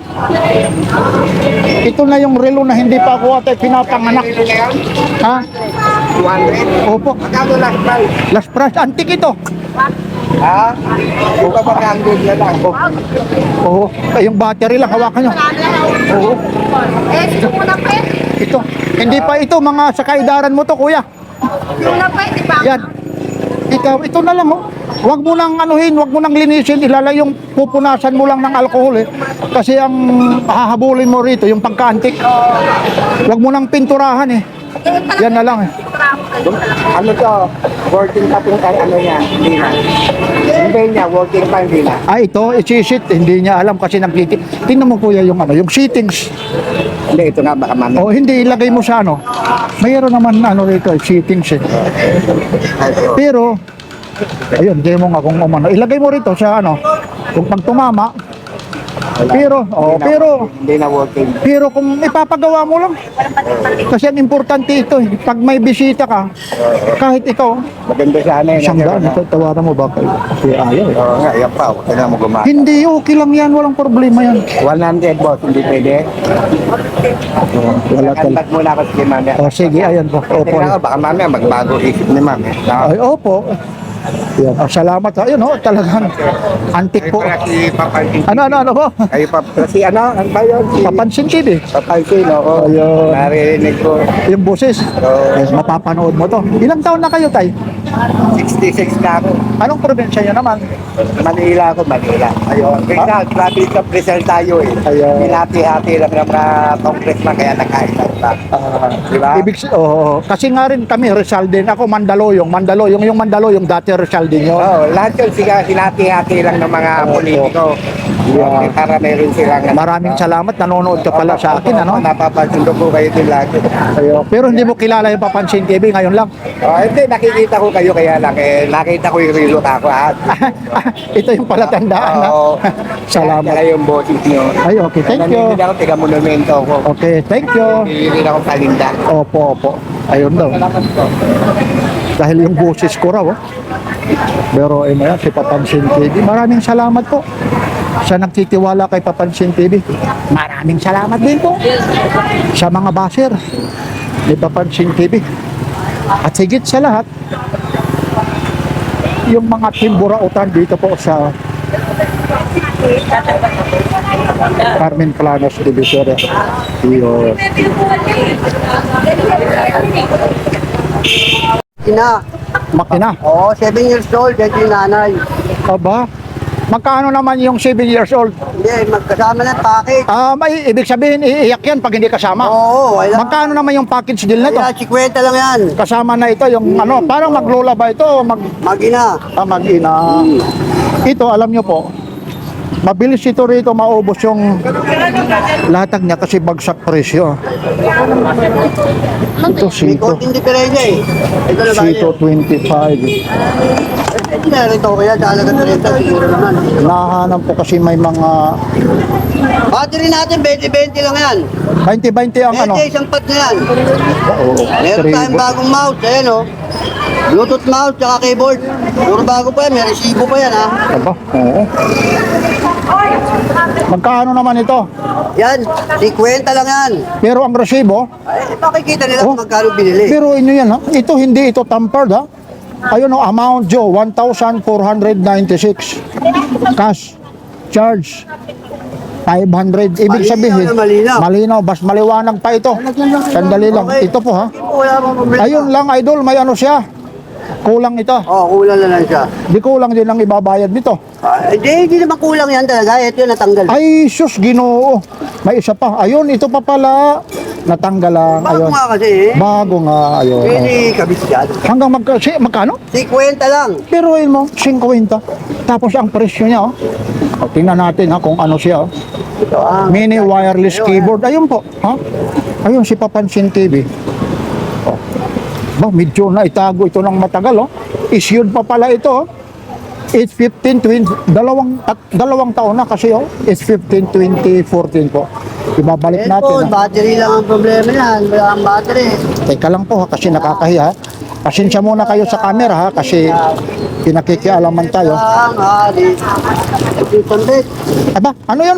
Ito na yung relo na hindi pa ako ate pinapanganak. Ha? 200. Opo. Magkano last price? Last price, antique ito. Ha? Buka ba 100 na lang? Oo. Ay, yung battery lang, hawakan nyo. Oo. Gusto mo na pa Ito. Hindi pa ito, mga sa kaidaran mo to, kuya. Yung na pa, di ba? Yan. Ito na lang, oh. Huwag mo nang anuhin, huwag mo nang linisin, ilalay yung pupunasan mo lang ng alcohol Kasi ang hahabulin mo rito, yung pagka-antik. Huwag mo nang pinturahan Yan na lang eh. Ano to? Working pa yung ano niya, hindi na. Hindi niya, working pa hindi na. Ah, ito, i-sit. Hindi niya alam kasi nagkikit. Tingnan mo kuya yung ano, yung settings. Hindi, ito nga baka mami. O hindi, ilagay mo sa ano. Mayroon naman ano rito, settings eh. Pero, ayun, hindi mo nga kung umano. Ilagay mo rito sa ano, kung pag tumama. Pero Hindi na working. kung ipapagawa mo lang. Kasi ang importante ito eh. Pag may bisita ka, kahit ikaw, Maganda sana yun. isang daan, tawaran mo ba kayo? Kasi ayaw eh. Oo nga, yan pa. Huwag na mo gumana. Hindi, okay lang yan. Walang problema yan. 100 boss, hindi pwede. Wala talaga. Kantat muna ako si mami. O sige, ayan po. Opo. Tingnan ko, baka mamaya magbago isip ni mami. Ay, opo. Yan. Salamat. Ayun ho, talagang antik po. Si Papansin. Ano po? Kayo pa, si ano ba yun? Si Papansin TV. Papansin, oo. Ayun. Naririnig ko. Yung boses. Eh, mapapanood mo to. Ilang taon na kayo, Tay? 66 na ako. Anong probinsya nyo naman? Manila ako, Manila. Ayun. Kaya grabe sa Rizal tayo eh. Ayun. Hinati-hati lang ng mga congressman kaya nakaisa pa. Diba? Kasi nga rin kami, Rizal din. Ako, Mandaluyong. Yung Mandaluyong, dati Rizal din yun. Oo, lahat yun siya hinati-hati lang ng mga politiko. Yeah. Para meron silang... Maraming salamat. Nanonood ka pala sa akin, ano? Napapasundo ko kayo din lagi. Ayun. Pero hindi mo kilala yung Papansin TV ngayon lang. Hindi, nakikita ko kayo kaya lang. Nakita ko yung relo ako. Ito yung palatandaan na. Oo. Salamat. Kaya yung boses nyo. Ay, okay. Thank you. Naninig ako, tiga monumento ko. Okay, thank you. Hindi ako palinda. Opo. Ayun daw. Dahil yung boses ko raw. Pero ayun na yan, si Papansin TV. Maraming salamat po sa nagtitiwala kay Papansin TV. Maraming salamat din po sa mga basher ni Papansin TV. At higit sa lahat, yung mga timburautan dito po sa Carmen Planos Divisoria. Yun. Ina. Makina. Oo, 7 years old. Yan yung nanay. Aba, magkano naman yung 7 years old? Hindi, magkasama ng package. May ibig sabihin, iiyak yan pag hindi kasama. Oo, wala. Magkano naman yung package deal na to? Kaya, 50 lang yan. Kasama na ito, yung ano, parang maglola ba ito? Mag-ina. Mag-ina. Ito, alam nyo po, mabilis ito rito maubos yung latag niya kasi bagsak presyo. Ito, May sito. konting diferensya eh. Ito na ba Sito yun? 25. Hindi na rin ito kaya dalaga 30 siguro naman. Nahanap po kasi may mga Battery natin, 20-20 lang yan. 20-20 ang ano. Isang pat na yan. Oo, Meron tayong bagong mouse, ayan o. Bluetooth mouse, tsaka keyboard. Puro bago pa yan, may resibo pa yan ha. Aba, oo. Magkano naman ito? Yan, 50 lang yan. Pero ang resibo, Ay, makikita nila Oh. kung magkano binili. pero inyo yan ha. Ito hindi ito tampered ha. Ayun o, amount Joe, 1,496. Cash. Charge. 500. Ibig Malinaw sabihin, na malinaw. malinaw, bas maliwanag pa ito. Sandali lang. Okay. Ito po ha. Wala mong problema. Ayun lang idol, may ano siya. Kulang ito. Oh, kulang na lang siya. Di kulang din ang ibabayad nito. Hindi naman kulang yan talaga. Ito yung natanggal. Ay, sus, Ginoo. May isa pa. Ayun, ito pa pala. Natanggal lang. Bago Ayun. nga kasi eh. Bago nga. Ayun. Pwede kabis yan. Hanggang magkano? 50 lang. Pero yun mo, 50. Tapos ang presyo niya, oh. O, tingnan natin ha, kung ano siya. Oh. Ito ah. Mini wireless keyboard. Ayun po. Ha? Ayun, si Papansin TV. Oh. Ba, medyo na itago ito ng matagal. Oh. Issued pa pala ito. Oh. It's 15, dalawang taon na kasi. Oh. It's 15, 2014 po. Ibabalik natin. Headphone, Ha? battery lang ang problema yan. Wala kang battery. Teka lang po ha, kasi nakakahiya. Pasensya muna kayo sa camera ha, kasi pinakikialaman tayo. Ang hari. Ito yung Aba, ano yun?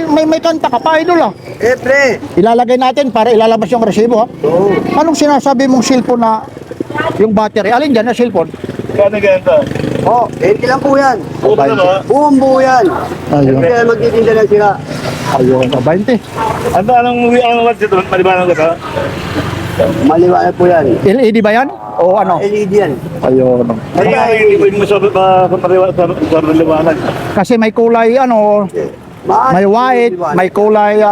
May kanta ka pa, idol ah. pre. Ilalagay natin para ilalabas yung resibo ha. Oo. Anong sinasabi mong cellphone na yung battery? Alin dyan na cellphone? Kano ganito? Oh, 20 lang po yan. Puro na ba? Buong buo yan. Ayun. Hindi kaya magtitinda ng sira. Ayun, 20. Anong movie ang what's ito? Malibanang ka ta? Maliwanag po yan. LED ba yan? O ano? LED yan. Ayun. Ay, hindi mo sa liwanag. Kasi may kulay ano, may white, may kulay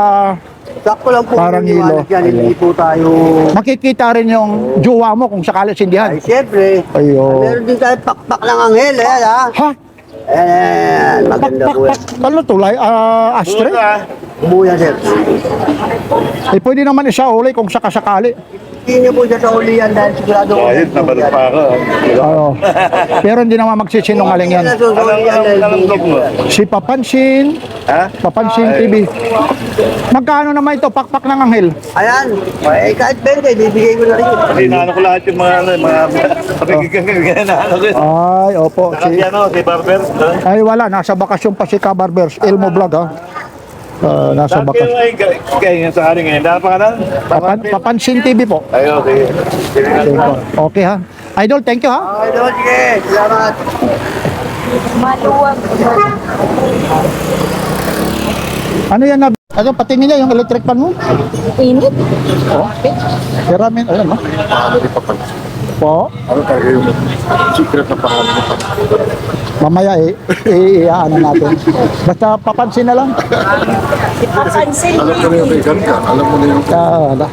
sakto lang po. Parang yung hilo. liwanag yan, hindi po tayo... Makikita rin yung jowa mo kung sakali sindihan. Ay, siyempre. Ayo. Meron din tayo pakpak ng anghel, ayan ha. Ha? Ayan, maganda po yan. Ano to? Ashtray? Buya, sir. Eh, pwede naman isa uli kung sakasakali. Hindi niyo po siya sa uli yan dahil sigurado ko. Ayun, nabalot pa ako. Oo. Pero hindi naman magsisinungaling yan. Si Papansin, Ha? Papansin TV. Magkano naman ito? Pakpak ng anghel. Ayan, eh, kahit 20, bibigay ko na rin. Kasi naano ko lahat yung mga pakikigang na ano ko. Ay, opo. Saka si ano, si Barber. Ay, wala. Nasa bakasyon pa si Kabarbers. Elmo Vlog, ha? Nasa Dahil bakasyon. kayo ay kaya sa akin ngayon. Dahil pa ka na? Papansin TV po. Ay, okay. Okay, po. Okay, ha? Idol, thank you, ha? Okay, doon, sige. Salamat. Maluwag. Ano yan na? Ano, patingin niya yung electric fan mo? Init. Oo. Kiramin, ayan, no? Po? Ano talaga yung secret na pangalan mo? Mamaya, ano natin. Basta papansin na lang. Papansin Alam ko na yung vegan ka. Alam mo na yung Wala.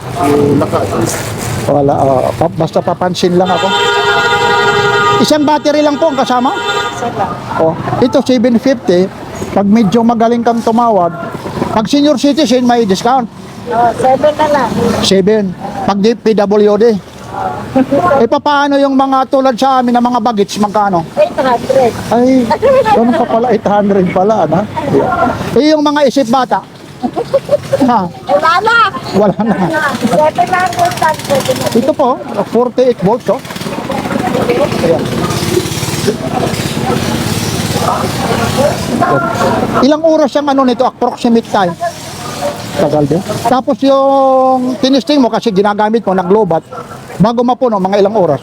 Wala. Basta papansin lang ako. Isang battery lang po ang kasama? Oh, ito 750. Pag medyo magaling kang tumawad, pag senior citizen may discount. Oh, 7 na lang. 7. Pag di PWD. Eh paano yung mga tulad sa amin na mga bagets magkano? 800. Ay, ganun pa pala, 800 pala, ano? Eh yung mga isip bata. Ha, Wala na. wala na. 7 na lang. Ito po, 48 volts, oh. Ayan. Ilang oras yung ano nito, approximate time? Tagal din. Tapos yung tinisting mo kasi ginagamit mo, naglobat, bago mapuno, mga ilang oras?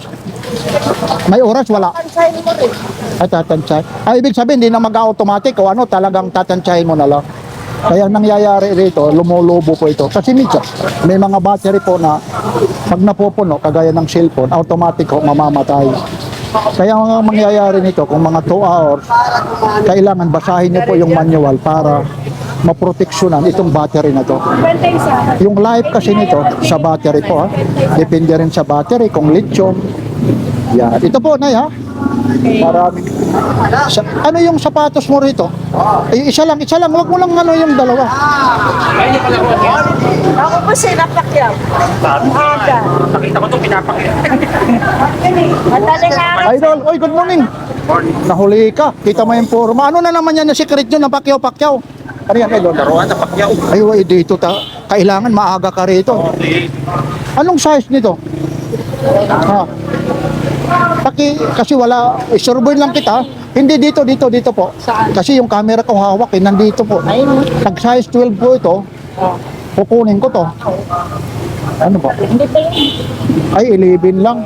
May oras, wala. Pansahin mo rin. Ay, tatansay. Ay, ibig sabihin, hindi na mag-automatic o ano, talagang tatantsahin mo na lang. Kaya nangyayari rito, lumulubo po ito. Kasi minsan, may mga battery po na pag napupuno, kagaya ng cellphone, automatic ho, mamamatay. Kaya ang mangyayari nito, kung mga 2 hours, kailangan basahin niyo po yung manual para maproteksyonan itong battery na to. Yung life kasi nito sa battery po, ha. Depende rin sa battery kung lithium. Yan. Ito po, Nay, ha. Maraming. Ano yung sapatos mo rito? Eh, isa lang. Wag mo lang ano yung dalawa. Ako po sinapakyaw. Aga. Nakita ko itong pinapakita. Madaling araw. Idol, oy, good morning. Nahuli ka. Kita mo yung forma. Ano na naman yan na secret nyo na pakyaw-pakyaw? Ano yan, Idol? Laruan na pakyaw. Ay, way, dito kailangan maaga ka rito. Anong size nito? Ha? Kasi wala, isurboy lang kita. Hindi dito po. Kasi yung camera ko hawak, nandito po. Pag size 12 po ito, kukunin ko to. Ano ba? Ay, 11 lang.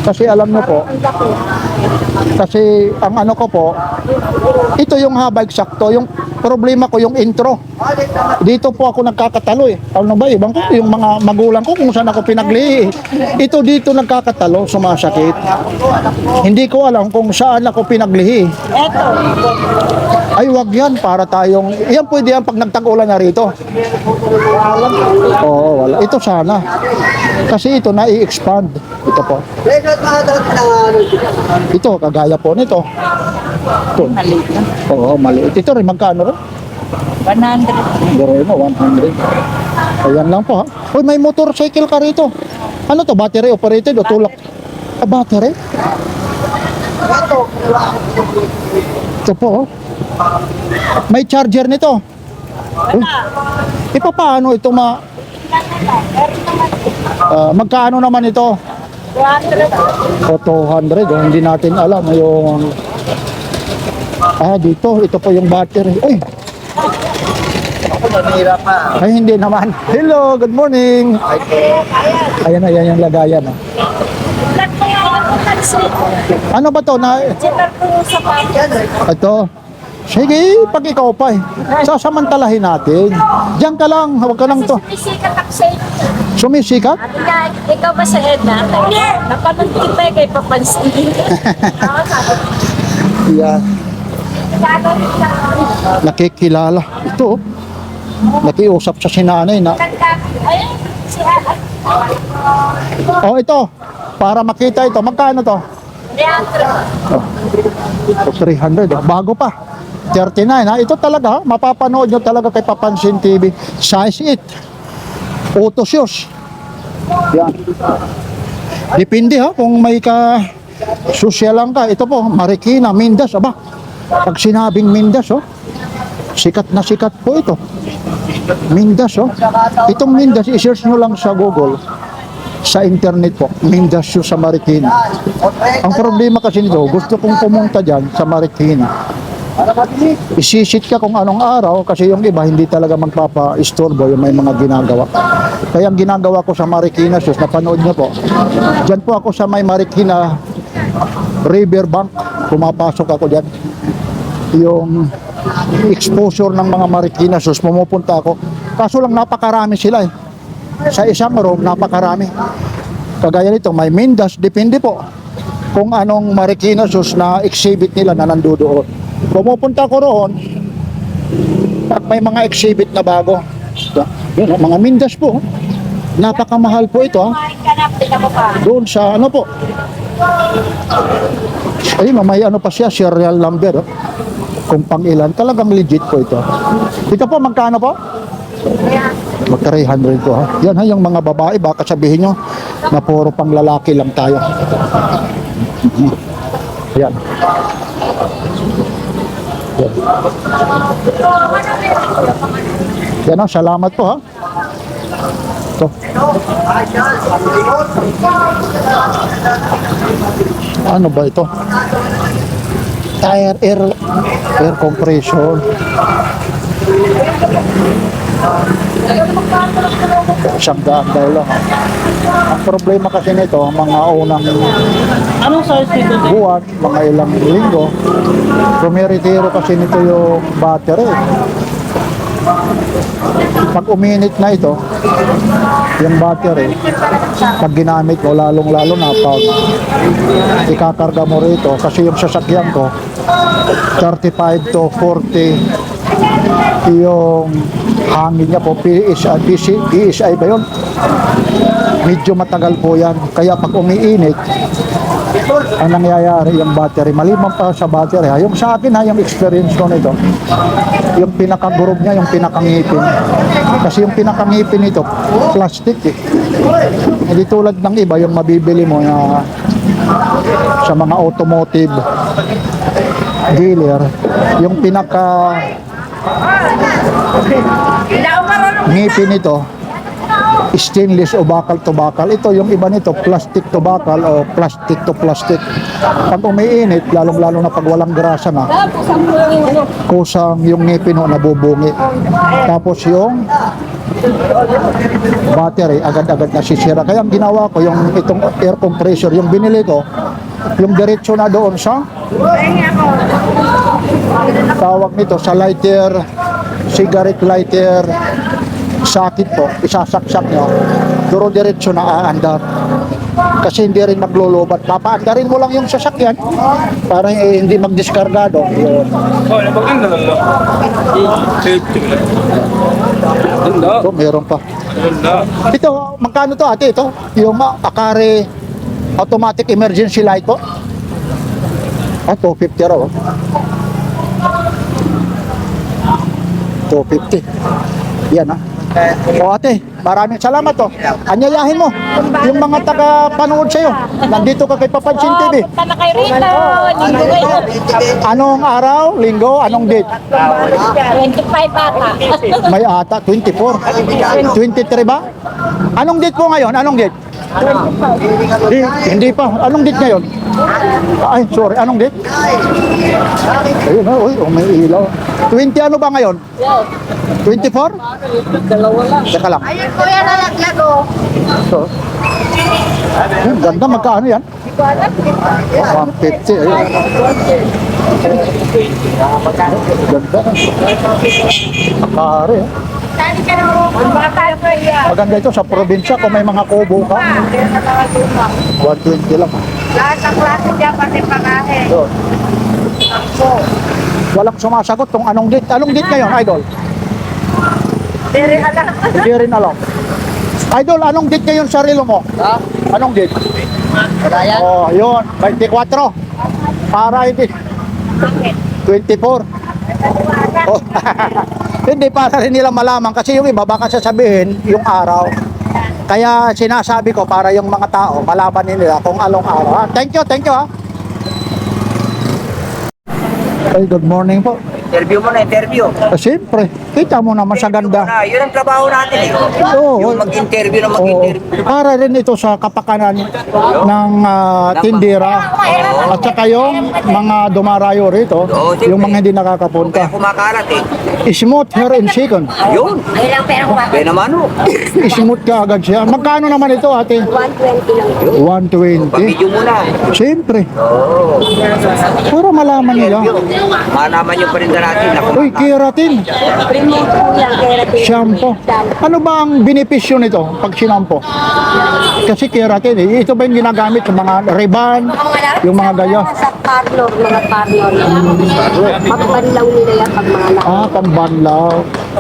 Kasi alam mo po, kasi ang ano ko po, ito yung haba eksakto. Yung problema ko, yung intro. Dito po ako nagkakatalo eh. Ano ba, ibang ko, yung mga magulang ko kung saan ako pinaglihi. Ito dito nagkakatalo, sumasakit. Hindi ko alam kung saan ako pinaglihi. Eto. Ay, wag yan, para tayong, yan pwede yan pag nagtag-ulan na rito. Oo, wala. Ito sana. Kasi ito na-i-expand. Ito po. Ito, kagaya po nito. Ito. Maliit na. Oo, maliit. Ito rin, magkano rin? 100. Gawin mo, 100. Ayan lang po, ha. Uy, may motorcycle ka rito. Ano to, battery operated o tulak? Ah, battery? Ito po, oh. May charger nito. Uy, paano ito magkano naman ito? 200. O 200, oh, hindi natin alam yung dito, ito po yung battery. Uy, ay hindi naman. Hello, good morning. Ayan yung lagayan. Oh. Lahat po yung ako taxi. Ano ba to na Sinar po yung sapatos. ito? Sige, pag ikaw pa sasamantalahin natin. Diyan ka lang, huwag ka lang to. Sumisikat ako sa inyo. Sumisikat? Sabi nga, ikaw ba sa Edna? Napanood kita kay Papansin. Ako sabi. Yan, nakikilala. Ito, oh. nakiusap sa sinanay na, Ayun, si Alan. oh ito, para makita ito, magkano to? 300, bago pa. 39 ha. Ito talaga, mapapanood nyo talaga kay Papansin TV. Size 8. Auto shoes. Yan. Depende ha, kung may ka sosyalan ka. Ito po, Marikina, Mindas. Aba, pag sinabing Mindas, oh, sikat na sikat po ito. Mindas, oh. Itong Mindas, i-search nyo lang sa Google. Sa internet po, Mindas shoes sa Marikina. Ang problema kasi nito, gusto kong pumunta dyan sa Marikina. Isisit ka kung anong araw kasi yung iba hindi talaga magpapa-istorbo yung may mga ginagawa. Kaya ang ginagawa ko sa Marikina shoes, napanood nyo po. Dyan po ako sa may Marikina Riverbank. Pumapasok ako dyan. Yung exposure ng mga Marikina shoes, pumupunta ako. Kaso lang napakarami sila eh. Sa isang room, napakarami. Kagaya nito, may Mindas, depende po kung anong Marikina shoes na exhibit nila na nandoon. Pumupunta ko roon pag may mga exhibit na bago. Yun, mga Mindas po. Napakamahal po ito. Doon sa ano po. Ayun, may ano pa siya, serial number. Kung pang ilan, talagang legit po ito. Ito po, magkano po? Mag 300 po ha. Yan ha, yung mga babae, baka sabihin nyo na puro pang lalaki lang tayo. Yan. Yan o, salamat po ha. Ito. Ano ba ito? Tire air compression. Isang daan daw lang. Ang problema kasi nito, mga unang buwan, mga ilang linggo, rumiretiro kasi nito yung battery. Pag uminit na ito, yung battery, pag ginamit mo, lalong-lalo na pag ikakarga mo rito, kasi yung sasakyan ko, 35 to 40 yung hangin niya po, PSI ba yun? Medyo matagal po yan. Kaya pag umiinit, ang nangyayari yung battery, maliban pa sa battery ha. Yung sa akin ha, yung experience ko nito, yung pinakagurog niya, yung pinakangipin. Kasi yung pinakangipin nito, plastic eh. Hindi tulad ng iba, yung mabibili mo na sa mga automotive dealer, yung pinaka ngipin nito stainless o bakal to bakal. Ito yung iba nito, plastic to bakal o plastic to plastic. Pag umiinit, lalong-lalo na pag walang grasa na, kusang yung ngipin ho nabubungi. Tapos yung battery agad-agad nasisira. Kaya ang ginawa ko, yung itong air compressor, yung binili ko, yung diretso na doon sa tawag nito sa lighter, cigarette lighter sakit po, isasaksak nyo, duro diretso na aandar. Kasi hindi rin maglulubat. Papaandarin mo lang yung sasakyan para hindi magdiskargado. Yun. Ito, meron pa. Ito, magkano to ate? Ito, yung Akare automatic emergency light po. 250 raw. 250. Yan ha. O ate, maraming salamat to. Anyayahin mo yung mga taga-panood sa'yo. Nandito ka kay Papansin TV. Punta na kayo rito. Linggo ngayon. Anong araw? Linggo? Anong date? 25 bata. May ata, 24. 23 ba? Anong date po ngayon? Anong date? Hindi pa. Anong date ngayon? Ay, sorry. Anong date? Ayun na, may ilaw. 20 ano ba ngayon? 24? Dalawa lang. Teka lang. Ayun kuya, nalaglag oh. So, ganda, magkaano yan? 150. Ayun. Ganda. Akare. Sali ka na bata kuya. Maganda ito sa probinsya kung may mga kubo ka. 120 lang. Lahat ng klase dyan, pati pakahe. So, walang sumasagot kung anong date. Anong date ngayon, idol? Hindi rin alam. Idol, anong date ngayon sa relo mo? Ha? Anong date? Kaya? Oh, yun. 24. Para hindi. 24. Oh. Hindi, para rin nila malaman. Kasi yung iba, baka sasabihin yung araw. Kaya sinasabi ko para yung mga tao, malaman nila kung anong araw. Ha? Thank you, ha. Ay, good morning po. Interview mo na, interview. Siyempre, kita mo naman sa ganda. Yun ang trabaho natin eh. Oo. Yung mag-interview na Oo. mag-interview. Para rin ito sa kapakanan ng tindera at saka yung mga dumarayo rito, Oo, siyempre. yung mga hindi Kaya nakakapunta. kumakalat eh. Smooth her in second. Yun. Kaya naman oh. Smooth ka agad siya. Magkano naman ito, ate? 120. Pabidyo muna. Siyempre. Para malaman nila. Malaman yung parinda natin. Uy, keratin. Shampoo. Ano ba ang benepisyo nito pag sinampo? Kasi keratin eh. Ito ba yung ginagamit sa mga riban, yung mga gaya? Sa parlor, mga parlor. Magbanlaw nila yan pag mga laki. Ah, pambanlaw.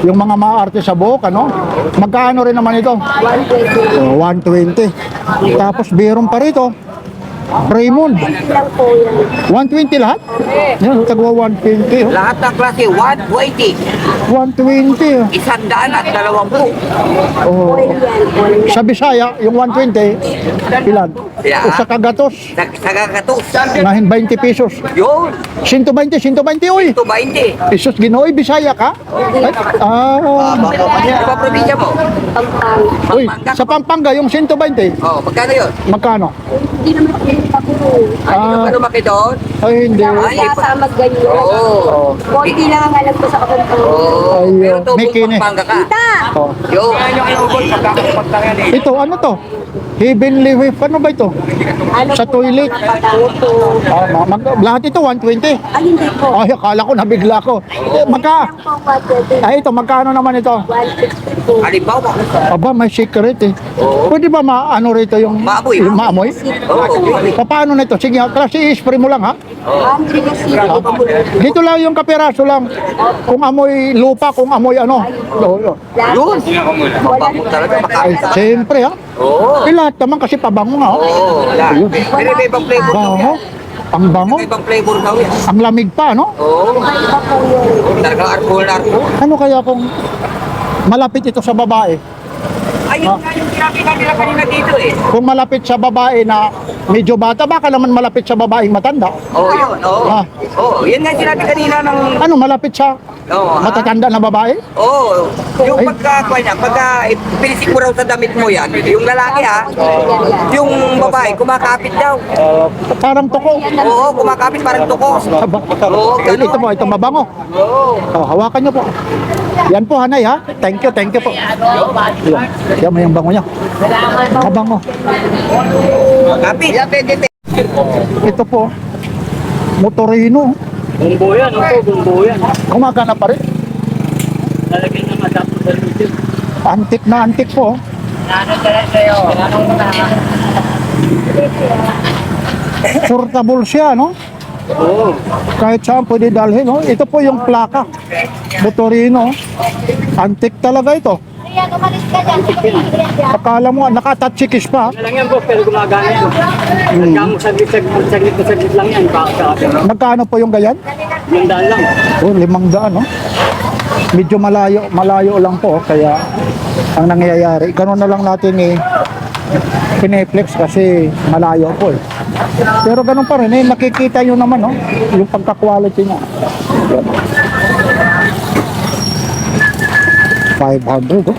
Yung mga maarte sa buhok, ano? Magkano rin naman ito? 120 Oh, 120. Tapos biron pa rito. Raymond. lang po yan. 120 lahat? Yan, tagwa 120. Oh. Lahat ng klase, 120. 120. oh. 120. Oh. Oil yan, oil yan. Sa Bisaya, yung 120, ilan? Yeah. O sa Kagatos, Sa kagatos. nahin 20 pesos. Yun. 120, 120, uy! 220. Isus Ginooy, Bisaya ka? Ay, Di ba probinsya mo? Pampang. uy, sa Pampanga, yung 120, Oh, magkano yun? magkano? Hindi naman pinita po. Ay, hindi ka ba lumaki doon? Ay, hindi. Kasama ganyan. Oo. Konti lang ang alam ko sa kapantang. Oo. Ayun. Pero to, May kini. Pampanga ka. Kita! Oh. Yun. Yung inubol, pagkakapagtang yan eh. Ito, ano to? Heavenly Whip, ano ba ito? Ano Sa po, toilet. mga patango po. Lahat ito, 120. Ay, hindi po. Ay, akala ko, nabigla ko. Lang po, 120. Ay, ito, magkano naman ito? 160 po. Halimbawa. Aba, may secret eh. Pwede ba maano rito yung Maamoy. yung maamoy? Oo. Paano nito? Sige, kasi i-spray mo lang ha. Andre kasi, ito po. Dito lang yung kapiraso lang. Kung amoy lupa, kung amoy ano. Yun. Mabango talaga Ay, makakita. siyempre ha. Oo. Eh, lahat naman kasi pabango nga. Oh. Oo. Wala. Pero may ibang flavor daw Bango. yan. Ang bango. May ibang flavor daw yan. Ang lamig pa, no? Oo. Talagang alcohol na alcohol. Ano kaya kung malapit ito sa babae? Ayun nga yung sinabi nila kanina dito eh. Kung malapit sa babae na medyo bata, baka naman malapit sa babaeng matanda. Oo, yun. Oo. Ah. Oo. Yan nga yung sinabi kanina ng... Ano, malapit sa Oo. matatanda na babae? Oo. Yung pagka niya, pagka pinisik mo raw sa damit mo yan, yung lalaki ha, yung babae, kumakapit daw. Parang tuko. Oo, kumakapit parang tuko. Aba, Oo, ito po, ito mabango. Oo. Oh, hawakan niyo po. Yan po, Hanay ha. Thank you po. Yan mo yung bango niya. Kabango. Kapit. Ito po, Motorino. Bumbo yan, bumbo yan. Gumagana pa rin. Lalagyan ng adapter sa YouTube. Antik na antik po. Ano talaga sa'yo? Portable siya, no? Oo. Kahit saan pwede dalhin, no? Ito po yung plaka. Motorino. Antik talaga ito. Ayan, umalis ka dyan. Akala mo, nakatouchikis pa. Lang yan boss, pero gumagana yan. Hanggang saglit lang yan. Magkano po yung gayan? Yung daan lang. Oh, 500, no? Medyo malayo lang po, kaya ang nangyayari, gano'n na lang natin pineflex kasi malayo po eh. Pero gano'n pa rin, nakikita nyo naman, no? Yung pagka-quality niya. 500, oh.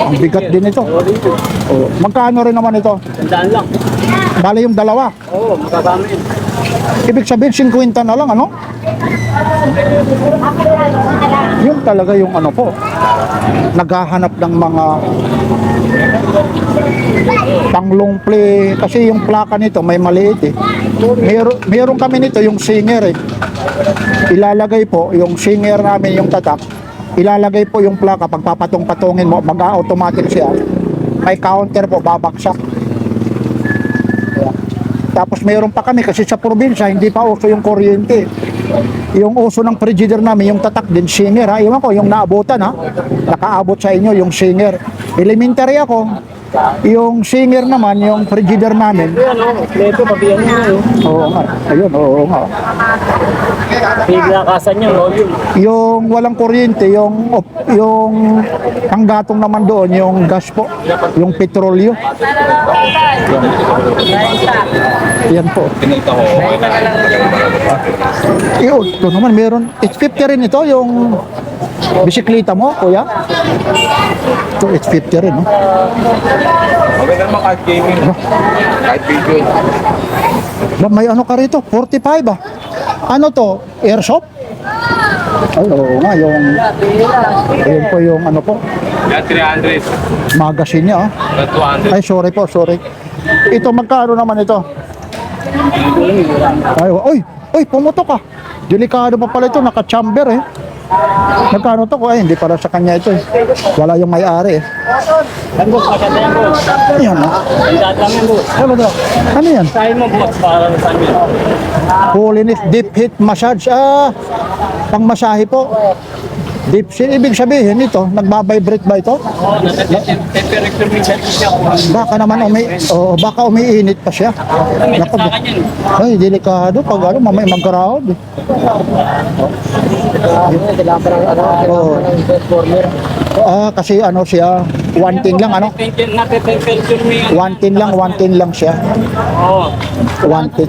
Ang bigat din ito. Oh, magkano rin naman ito? Yung daan lang. Bale yung dalawa. Oo, magkakama yun. Ibig sabihin 50 na lang, ano? Yung talaga yung ano po, naghahanap ng mga panglong play kasi yung plaka nito may maliit eh. Meron kami nito yung singer eh. Ilalagay po yung singer namin yung tatak. Ilalagay po yung plaka, pagpapatong-patungin mo, mag-automatic siya. May counter po, babaksak. Tapos mayroon pa kami kasi sa probinsya hindi pa uso yung kuryente. Yung uso ng frigider namin, yung tatak din, Singer ha. Iwan ko, yung naabutan ha. Nakaabot sa inyo yung Singer. Elementary ako. Yung Singer naman, yung frigider namin. Oo nga. Ayun, oo nga. Pinakasan niyo, Yung walang kuryente, yung panggatong naman doon, yung gas po, yung petrolyo. Yan po. Ito naman, meron. It's 50 rin ito, yung bisikleta mo, kuya. Ito, it's 50 rin, no? Okay naman kahit gaming. Kahit video. Ba, may ano ka rito? 45 ah. Ano to? Airsoft? Ay, oo nga, ayun po yung ano po. Yan, 300. Magazine niya ah. 200. Ay, sorry po, sorry. Ito, magkano naman ito? Ay, oy, pumutok ah. Delikado pa pala ito, naka-chamber eh. Magkano to? Ay, hindi para sa kanya ito eh. Wala yung may-ari eh. Yan boss, maganda yan boss. Ayan ah. Ang datang yan boss. Ano yan? Tayo mo boss para sa amin. Holiness Deep Heat Massage. Ah, pang masahe po. Deep heat. Ibig sabihin ito, nagbabibrate ba ito? Oo, nasa temperature meter siya. Baka naman baka umiinit pa siya. Medyo sa akin yan. Ay, delikado pag ano, mamaya mag-crowd. Oo. Kasi ano siya, one tin lang ano? Nasa temperature meter. One tin lang siya. Oo. One tin.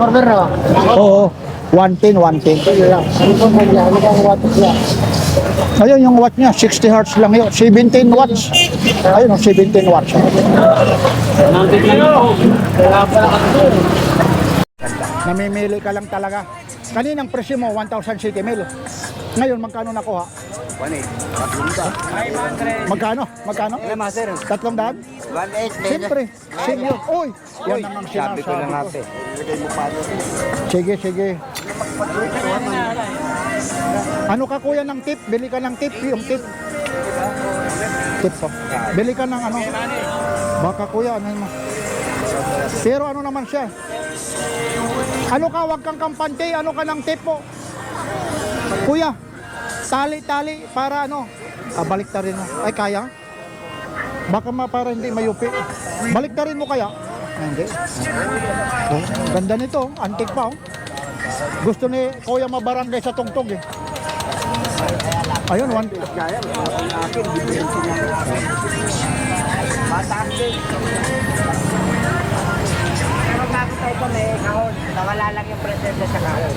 Oo. One tin. Ayun yung watt niya, 60 hertz lang yun. 17 watts. Ayun, 17 watts. Nandit na yun. Namimili ka lang talaga. Kaninang presyo mo, 1,000 city mil. Ngayon, magkano nakuha? 500. Magkano? Ilan master? 300? 1,800. Siyempre, senior. Uy, yan ang Sabi ko na nga sinasabi pe. ko. Sige. Ano ka kuya ng tip? Bili ka ng tip, yung tip. Tip po. Bili ka ng ano? Baka kuya, ano mo? Pero ano naman siya? Ano ka, wag kang kampante, ano ka ng tip po? Kuya, tali para ano? Balik ta rin mo. Ay, kaya? Baka para hindi mayupi. Balik ta rin mo kaya? Hindi. Oh, ganda nito, antik pa oh. Gusto ni Kuya mabarangay sa tungtog eh. Ayun, one. Nawala lang yung presensya sa kahon.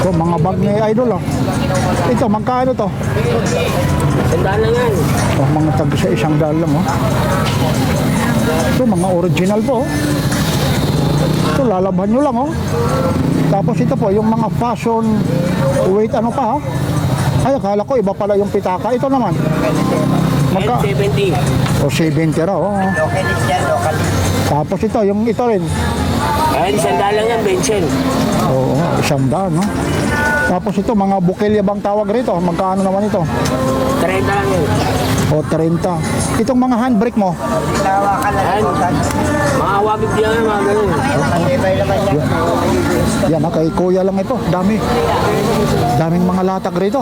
Ito, mga bag ni Idol oh. Ito, magkano to? Sandaan lang yan. Oh, mga tag sa $100 lang oh. Ito, mga original po oh. Ito, lalabhan nyo lang oh. Tapos ito po, yung mga fashion weight ano pa ha. Ay, akala ko iba pala yung pitaka. Ito naman. 70. O 70 raw oh. Localis yan, localis. Tapos ito, yung ito rin. Ayun, sandaan lang yan, Benson. Oo, $100 no. Tapos ito, mga bukilya bang tawag rito? Magkano naman ito? 30 lang yun. O 30. Itong mga handbrake mo. Tawa ka lang. Mga wabig lang yan, mga ganun. Matibay naman yan. Yan ha, kay kuya lang ito. Daming mga latag rito.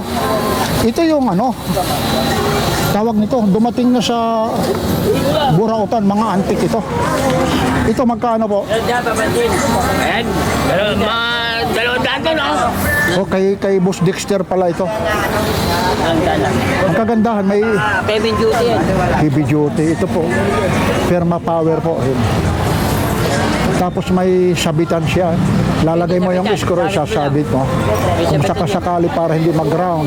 Ito yung ano, tawag nito, dumating na sa Burautan, mga antik ito. Ito magkano po? Diyan, papansin. Ayan, mga 200 no? O kay Boss Dexter pala ito. Ang kagandahan, may Payment duty yan. heavy duty. Ito po, Firma Power po. Yun. Tapos may sabitan siya. Lalagay mo yung screw, sasabit mo. Kung sakasakali para hindi mag-ground.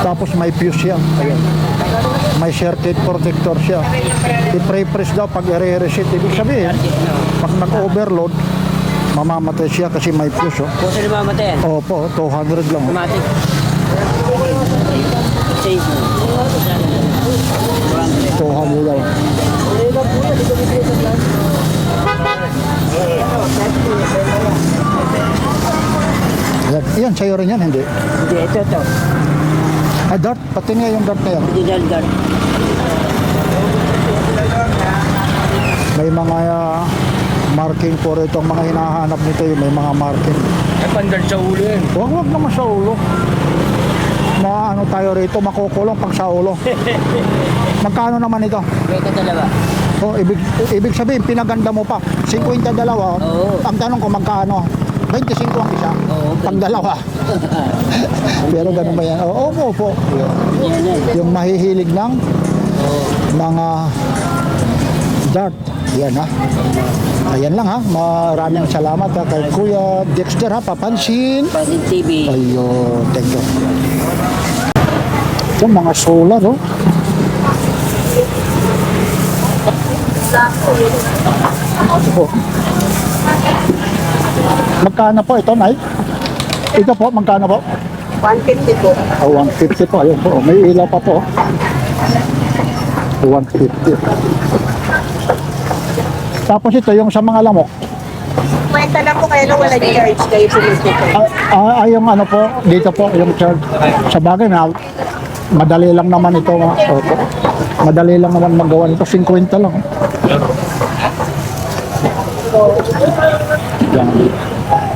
Tapos may fuse siya. Ayun. May circuit protector siya. I-pre-press daw pag i-reset. Ibig sabihin, pag nag-overload, mamamatay siya kasi may fuse. Oh. Kung sino mamatay yan? Opo, 200 lang. Oh. Automatic. Save. 200 lang. Yan, sa'yo rin yan, hindi? Hindi, ito. Ay, dart, pati nga yung dart na yan. Hindi dyan. May mga marking po rito. Ang mga hinahanap nito yung may mga marking. Ay, pandar sa ulo yan. Huwag naman sa ulo. Ano tayo rito, makukulong pag sa ulo. Magkano naman ito? Ito dalawa. So, ibig sabihin, pinaganda mo pa. 52. Oo. Ang tanong ko, magkano? 25 ang isa? Oo. Pag dalawa. Pero ganun ba yan? Oo po. Yung mahihilig ng mga dart. Yan ha. Ayan lang ha. Maraming salamat ha. Kay Kuya Dexter ha. Papansin. Pasin TV. Ayun. Thank you. Ito mga solar oh. Ito po. Magkano po ito, Nay? Ito po, magkano po? 150 po. 150 po. Ayun po. May ilaw pa po. 150. Tapos ito, yung sa mga lamok. Kwenta lang po kayo nung wala charge kayo pumunta po. Yung ano po, dito po, yung charge. Sa bagay na, madali lang naman ito. Opo. Madali lang naman magawa nito. 50 lang.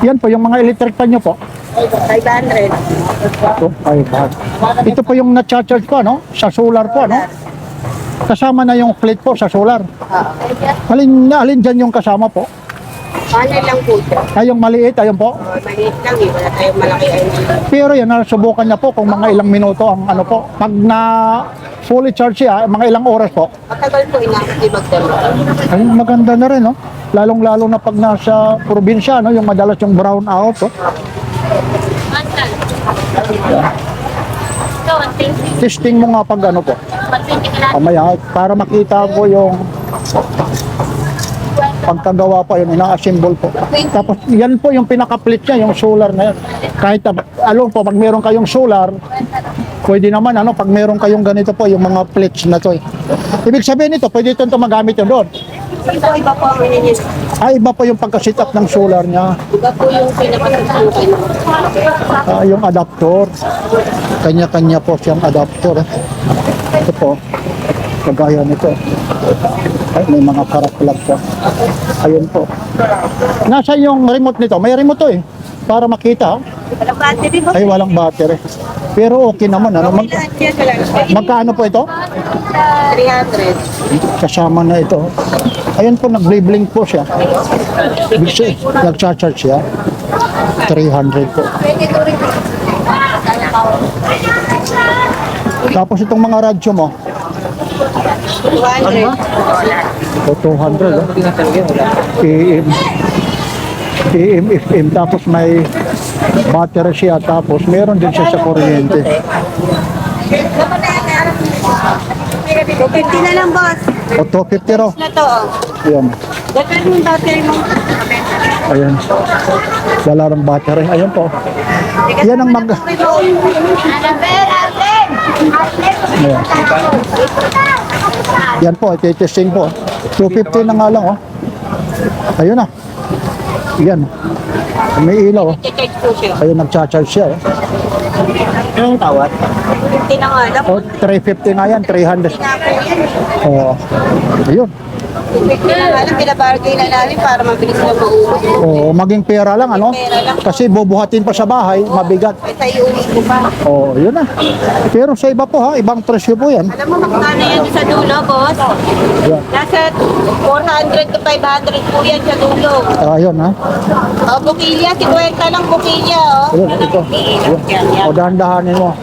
Yan po, yung mga electric pan nyo po. 500. Ito, 500. Ito po yung na-charge po, no? Sa solar po, no? Kasama na yung plate po sa solar. Alin dyan yung kasama po? Panel lang po siya. Ay, yung maliit, ayun po. Maliit lang eh. Wala tayong malaki ay. Pero yan, nasubukan niya po kung mga ilang minuto ang ano po. Pag na fully charge siya, mga ilang oras po. Matagal po inakit magdalo. Ay, maganda na rin, no? Lalong-lalo na pag nasa probinsya, no? Yung madalas yung brown out, oh. Testing mo nga pag ano po. Mamaya, para makita po yung pagkagawa po, yun, ina-assemble po. Tapos, yan po yung pinaka-plate niya, yung solar na yan. Kahit, alam po, pag meron kayong solar, pwede naman, ano, pag meron kayong ganito po, yung mga plates na to. Ibig sabihin nito, pwede ito magamit yun doon. Iba po ang minigit. Iba po yung pagka-set up ng solar niya. Iba po yung pinapagsusukin. Yung adapter. Kanya-kanya po siyang adapter. Ito po. Kagaya nito. Ay, may mga karaplag po. Ayun po. Nasa yung remote nito? May remote to eh. Para makita. Walang battery po. Ay, walang battery. Pero okay naman. Ano? Yan wala. Magkano po ito? 300. Kasama na ito. Ayun po, nag-blink po siya. Nag-charge siya. 300 po. Tapos itong mga radyo mo, 200. o 200. AM. AM, FM. Tapos may battery siya. Tapos meron din siya sa kuryente. 250 na lang, boss. O 250 raw. Na to, oh. Ayan. Dagan yung battery mo. Ayan. Wala rin battery. Ayan po. Yan ang mag... Ayan. Yan po, iti-testing po. 250 na nga lang, oh. Ayun na. Yan. May ilaw, oh. I-charge po siya. Ayun, nag-charge siya, oh. Anong tawad? 50 na nga lang. Oh, 350 nga yan, 300. Oo. Ayun. 50 na nga lang. Pinabargay na namin para mabilis na maubos. Oo, maging pera lang, ano? Pera lang. Kasi bubuhatin pa sa bahay, mabigat. Kaysa iuwi ko pa. Oo, yun na. Pero sa iba po, ha, ibang presyo po yan. Alam mo, magkano yan sa dulo, boss? Yan. Nasa 400 to 500 po yan sa dulo. Ayun, ha. O, bukilya. 50 lang bukilya, oh. Ayun, ito. Ayun. O, dahan-dahanin mo.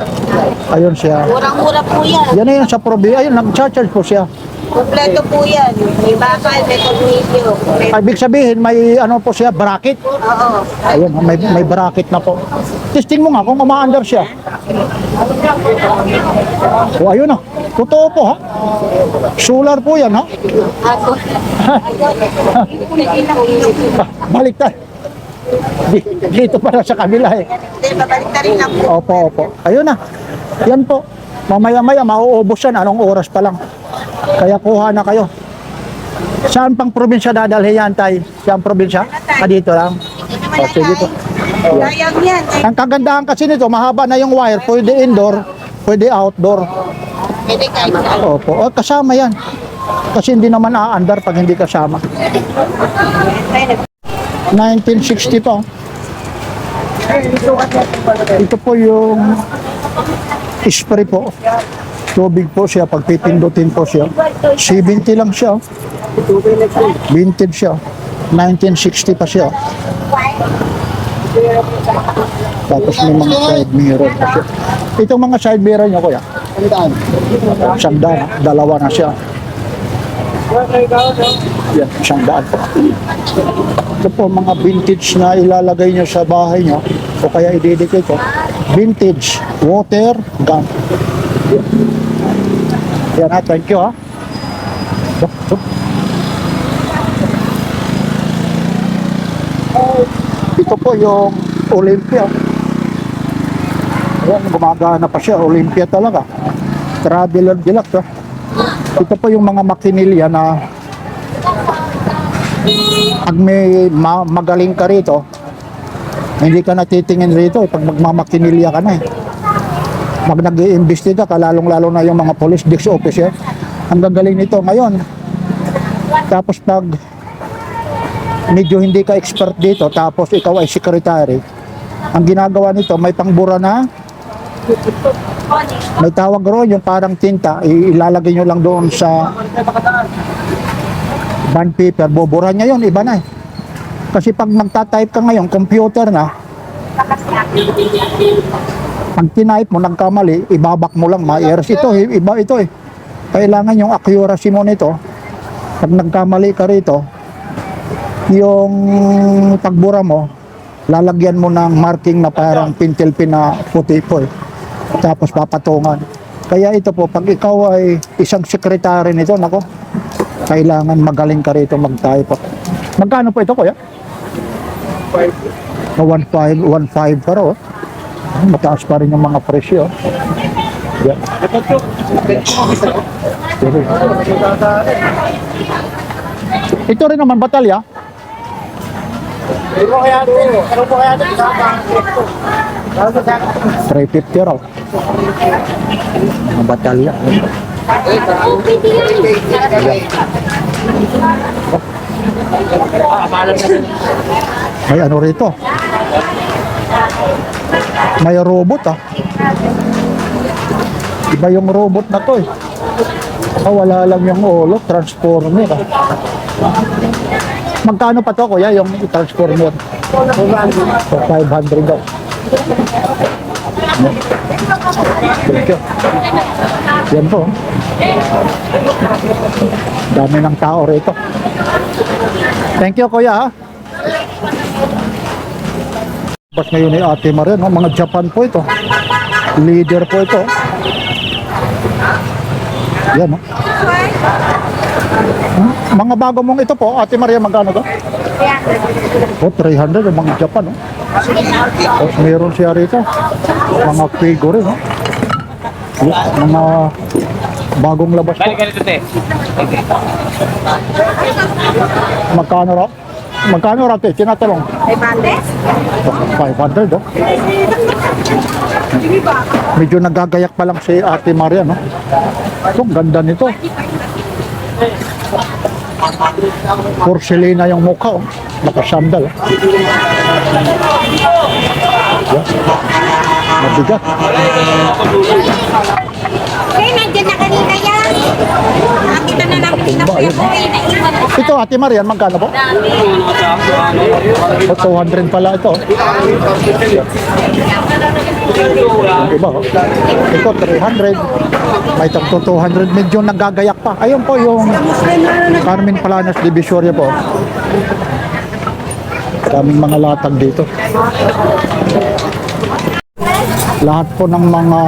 Ayun siya. Murang-mura po yan. Yan na yun sa probinsya. Ayun, nag-charge po siya. Kompleto po yan. May bakal, may tornilyo. Ibig sabihin, may ano po siya, bracket. Oo. Ayun, may bracket na po. Testing mo nga kung umaandar siya. O, ayun na. Totoo po, ha. Solar po yan, ha. Ako. Balik tayo. Dito para sa kabila, eh. Hindi, babalik na rin ako. Opo. Ayun na. Yan po. Mamaya-maya, mauubos yan. Anong oras pa lang. Kaya kuha na kayo. Saan pang probinsya dadalhin yan, Tay? Saan probinsya? Dito lang. O, sige po. Ayan. Sayang yan. Ang kagandahan kasi nito, mahaba na yung wire. Pwede indoor, pwede outdoor. Pwede kahit saan. Opo. O, kasama yan. Kasi hindi naman aandar pag hindi kasama. 1960 po. Ito po yung spray po. Tubig po siya, pag pipindutin po siya. 70 lang siya. Vintage siya. 1960 pa siya. Tapos may mga side mirror pa siya. Itong mga side mirror niya, kuya. Sandaan. Dalawa na siya. Yan, sandaan po. Ito po mga vintage na ilalagay nyo sa bahay nyo o kaya i-dedicate ko. Vintage water gun. Yan ha, thank you ha. Ito po yung Olympia. Ayan, gumagana pa siya. Olympia talaga. Traveler Deluxe ha. Ito po yung mga makinilya na pag may magaling ka rito, hindi ka natitingin rito pag magmamakinilya ka na eh. Pag nag-iimbestiga ka, lalong-lalo na yung mga police desk officer, ang gagaling nito ngayon. Tapos pag medyo hindi ka expert dito, tapos ikaw ay secretary, ang ginagawa nito, may pangbura na, may tawag roon, yung parang tinta, ilalagay nyo lang doon sa bond paper, bubura niya yun, iba na eh. Kasi pag magta-type ka ngayon, computer na, pag tinype mo, nagkamali, ibabak mo lang, ma-errors. Ito, iba ito eh. Kailangan yung accuracy mo nito, pag nagkamali ka rito, yung pagbura mo, lalagyan mo ng marking na parang pintil-pin na puti po eh. Tapos papatungan. Kaya ito po, pag ikaw ay isang sekretary nito, nako, kailangan magaling ka rito mag-type. Magkano po ito, kuya? 1.5 pero mataas pa rin yung mga presyo. Yeah. Ito rin naman batalya. 350 raw. Mga batalya. May ano rito? May robot ah. Iba yung robot na to eh. Wala lang yung ulo, transformer ah. Magkano pa to kuya yung transformer? 500 daw. Thank you. Yan po. Dami ng tao rito. Thank you kuya ha. Bas ngayon ni Ate Maria, no? Mga Japan po ito. Leader po ito. Yan no? Mga bago mong ito po, Ate Maria, magkano to? Oh, 300 yung mga Japan no? Oh, meron siya rito. Mga figure no? Mga bagong labas po. Magkano raw? Magkano raw ito? Tinatalong? 500 oh. Medyo nagagayak pa lang si Ate Maria no? Ito, ganda nito. Porcelina yung mukha oh. Nakasandal oh. Yeah. Mabigat. Okay, nandiyan na kanina yan. Nakita na lang kita po yung Ito Ate Marian, magkano po? 200 pala ito. Yung iba oh. Ito 300. May tagto 200. Medyo nagagayak pa. Ayun po yung Carmen Palanas Divisoria po. Daming mga latag dito. Lahat po ng mga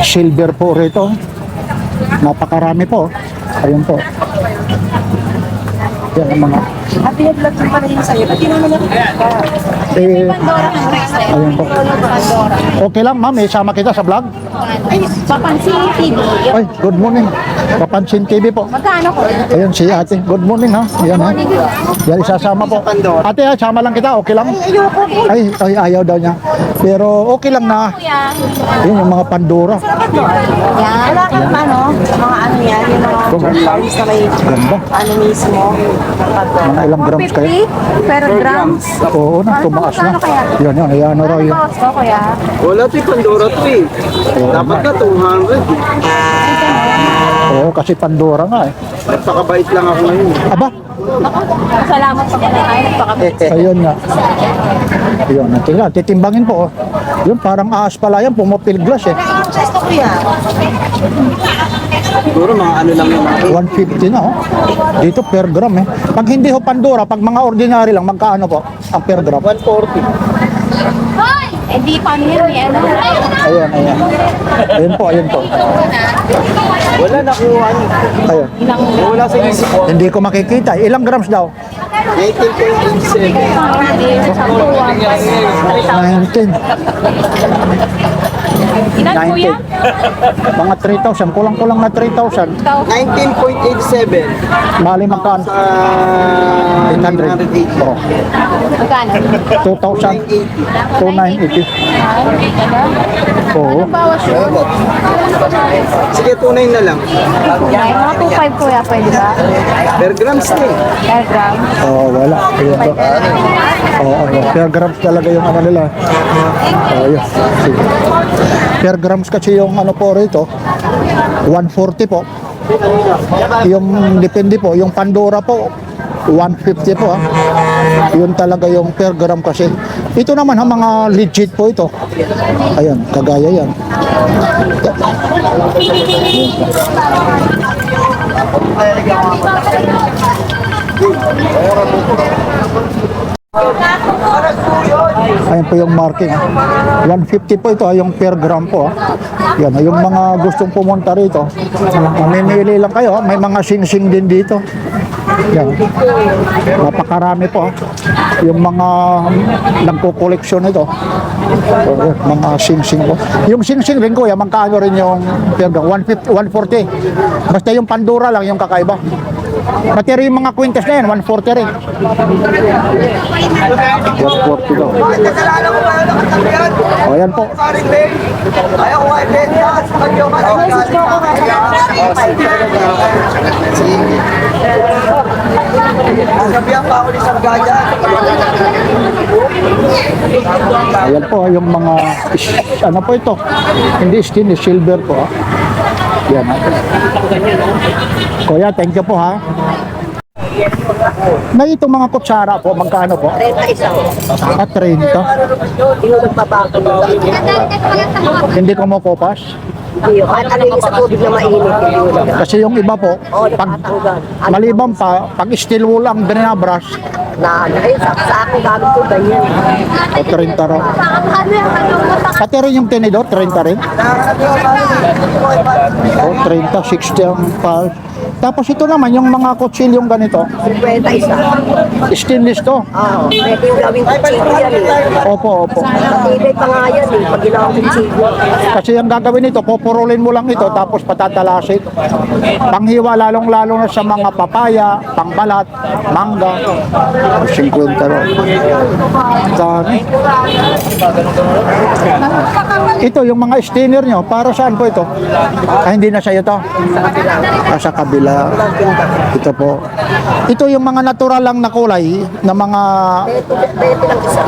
silver po rito. Napakarami po. Ayun po. Yan ang mga... At pinag-vlog ko pa rin sa'yo. Ba't naman nakikita? Eh, Pandora ng Rex na yun. ayun po. Pandora. Okay lang, ma'am. Sama kita sa vlog. Ay, Papansin TV. Ay, good morning. Papansin TV po. Magkano ko? Ayun si ate. Good morning ha. Yan ha. Yan isasama po. Ate ha, sama lang kita. Okay lang? Ayoko po. Ay, ayaw daw niya. Pero okay lang na. Kuya. Yun yung mga Pandora. Yan. Wala kang ano, mga ano yan, yung mga pounds na may Ganda. ano mismo. Mga ilang grams kayo? 50, pero grams. Oo na, tumaas na. Ano kaya? Yan yan. Ayan na raw Ano yun. cost ko, kuya? Wala ito yung Pandora to eh. Dapat na 200. Oo, kasi Pandora nga eh. Nagpakabait lang ako ngayon. Aba, Salamat sa kanya. Ay, nagpakabit. ayun nga. Ayun, tingnan, titimbangin po. Oh. Yun, parang ahas pala yan, pumapilglas eh. Gusto ko yan. Siguro mga ano lang yun. 150 na oh. Dito per gram eh. Pag hindi ho Pandora, pag mga ordinary lang, magkaano po ang per gram? 140. Eh, di pa niya, may ano. Ayan, ayan. Ayun po, ayun po. Wala nakuha niyo. Ayun. Wala sa isip ko. Hindi ko makikita. Ilang grams daw? 19.87. 19. Ilan po 19. yan? Mga 3,000. Kulang-kulang na 3,000. 19.87. Mali magkaan. Sa 800. Oh. Magkano? 2,000. 2,980. Oo. Anong bawas yun? Sige, tunay na lang. Ay, mga 2.5 kuya, pwede ba? Per grams na eh. Per gram. Oh, wala. Ayun po. Oo, per grams talaga yung ano nila. Oh, yun. Sige. Per grams kasi yung ano po rito, 140 po. Yung depende po, yung Pandora po, 150 po ha. Yun talaga yung per gram kasi. Ito naman ha, mga legit po ito. Ayan, kagaya yan. Ayan po yung marking ha. 150 po ito ha, yung per gram po ha. Yan ha, yung mga gustong pumunta rito, mamimili lang kayo ha. May mga sing-sing din dito. Yan. Napakarami po ha. Yung mga nagko-collection ito. Mga sing-sing po. Yung sing-sing rin kuya, magkano rin yung per gram? 150, 140. Basta yung Pandora lang yung kakaiba. Pati rin yung mga kwintas na yan, 140 rin. 140 daw. Kasalanan ko ba yung nakatabihan? O yan po. Paring Ben. Ayaw ko ay Ben. Ayaw ko sabihan pa ako ni Sargaya. Ayan po yung mga ano po ito. Hindi stainless, silver po. Ha? Yan. Kuya, thank you po ha. Na itong mga kutsara po, magkano po? 31. At 30. Yung nagbabago mo. Hindi ko mo kopas. At ano yung sa tubig na mainit. Kasi yung iba po, pag maliban pa, pag steel wool ang binabrush, Na ano, ayun, sa akin gamit ko ganyan. o 30 raw. Pati rin yung tinidor, 30 rin. O 30, 60 ang pal. Tapos ito naman, yung mga kutsilyong ganito, 51. stainless to. Oo, pwede yung gawing kutsilo yan eh. Opo, opo. Matibay pa nga yan eh, pag ginawang kutsilo. Kasi ang gagawin nito, pupurulin mo lang ito, tapos patatalasin. Panghiwa, lalong-lalo na sa mga papaya, pangbalat, mangga. 50 raw. Dami. Ito, yung mga stainer nyo, para saan po ito? Ah, hindi na sa'yo to? Ah, sa kabila. Ito po. Ito yung mga natural lang na kulay, na mga... Ito lang isa.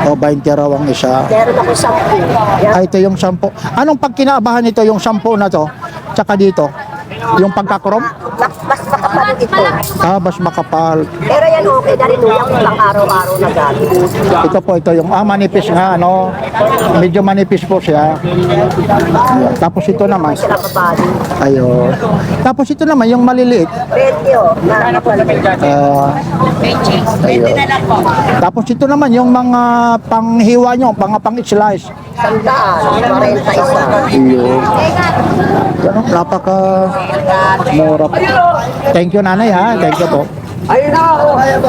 O, 20 raw ang isa. Meron ako 10. Yan. Ah, ito yung 10. Anong pagkinaabahan nito, yung 10 na to? Tsaka dito? Yung pagkakrom? Mas makapal ito. Ah, mas makapal. Pero yan okay na rin yung pang araw-araw na gamit. Ito po, ito yung manipis nga, ano, medyo manipis po siya. Ayan. Tapos ito naman, Sila babali. ayun. Tapos ito naman, yung maliliit. 20 oh. Na Ah, ayun. Tapos ito naman, yung mga panghiwa nyo, pang-slice. sandaan. 41. Ayun. Ganun, napaka mura po. Thank you nanay ha, thank you po. Ayun na ako. Ayun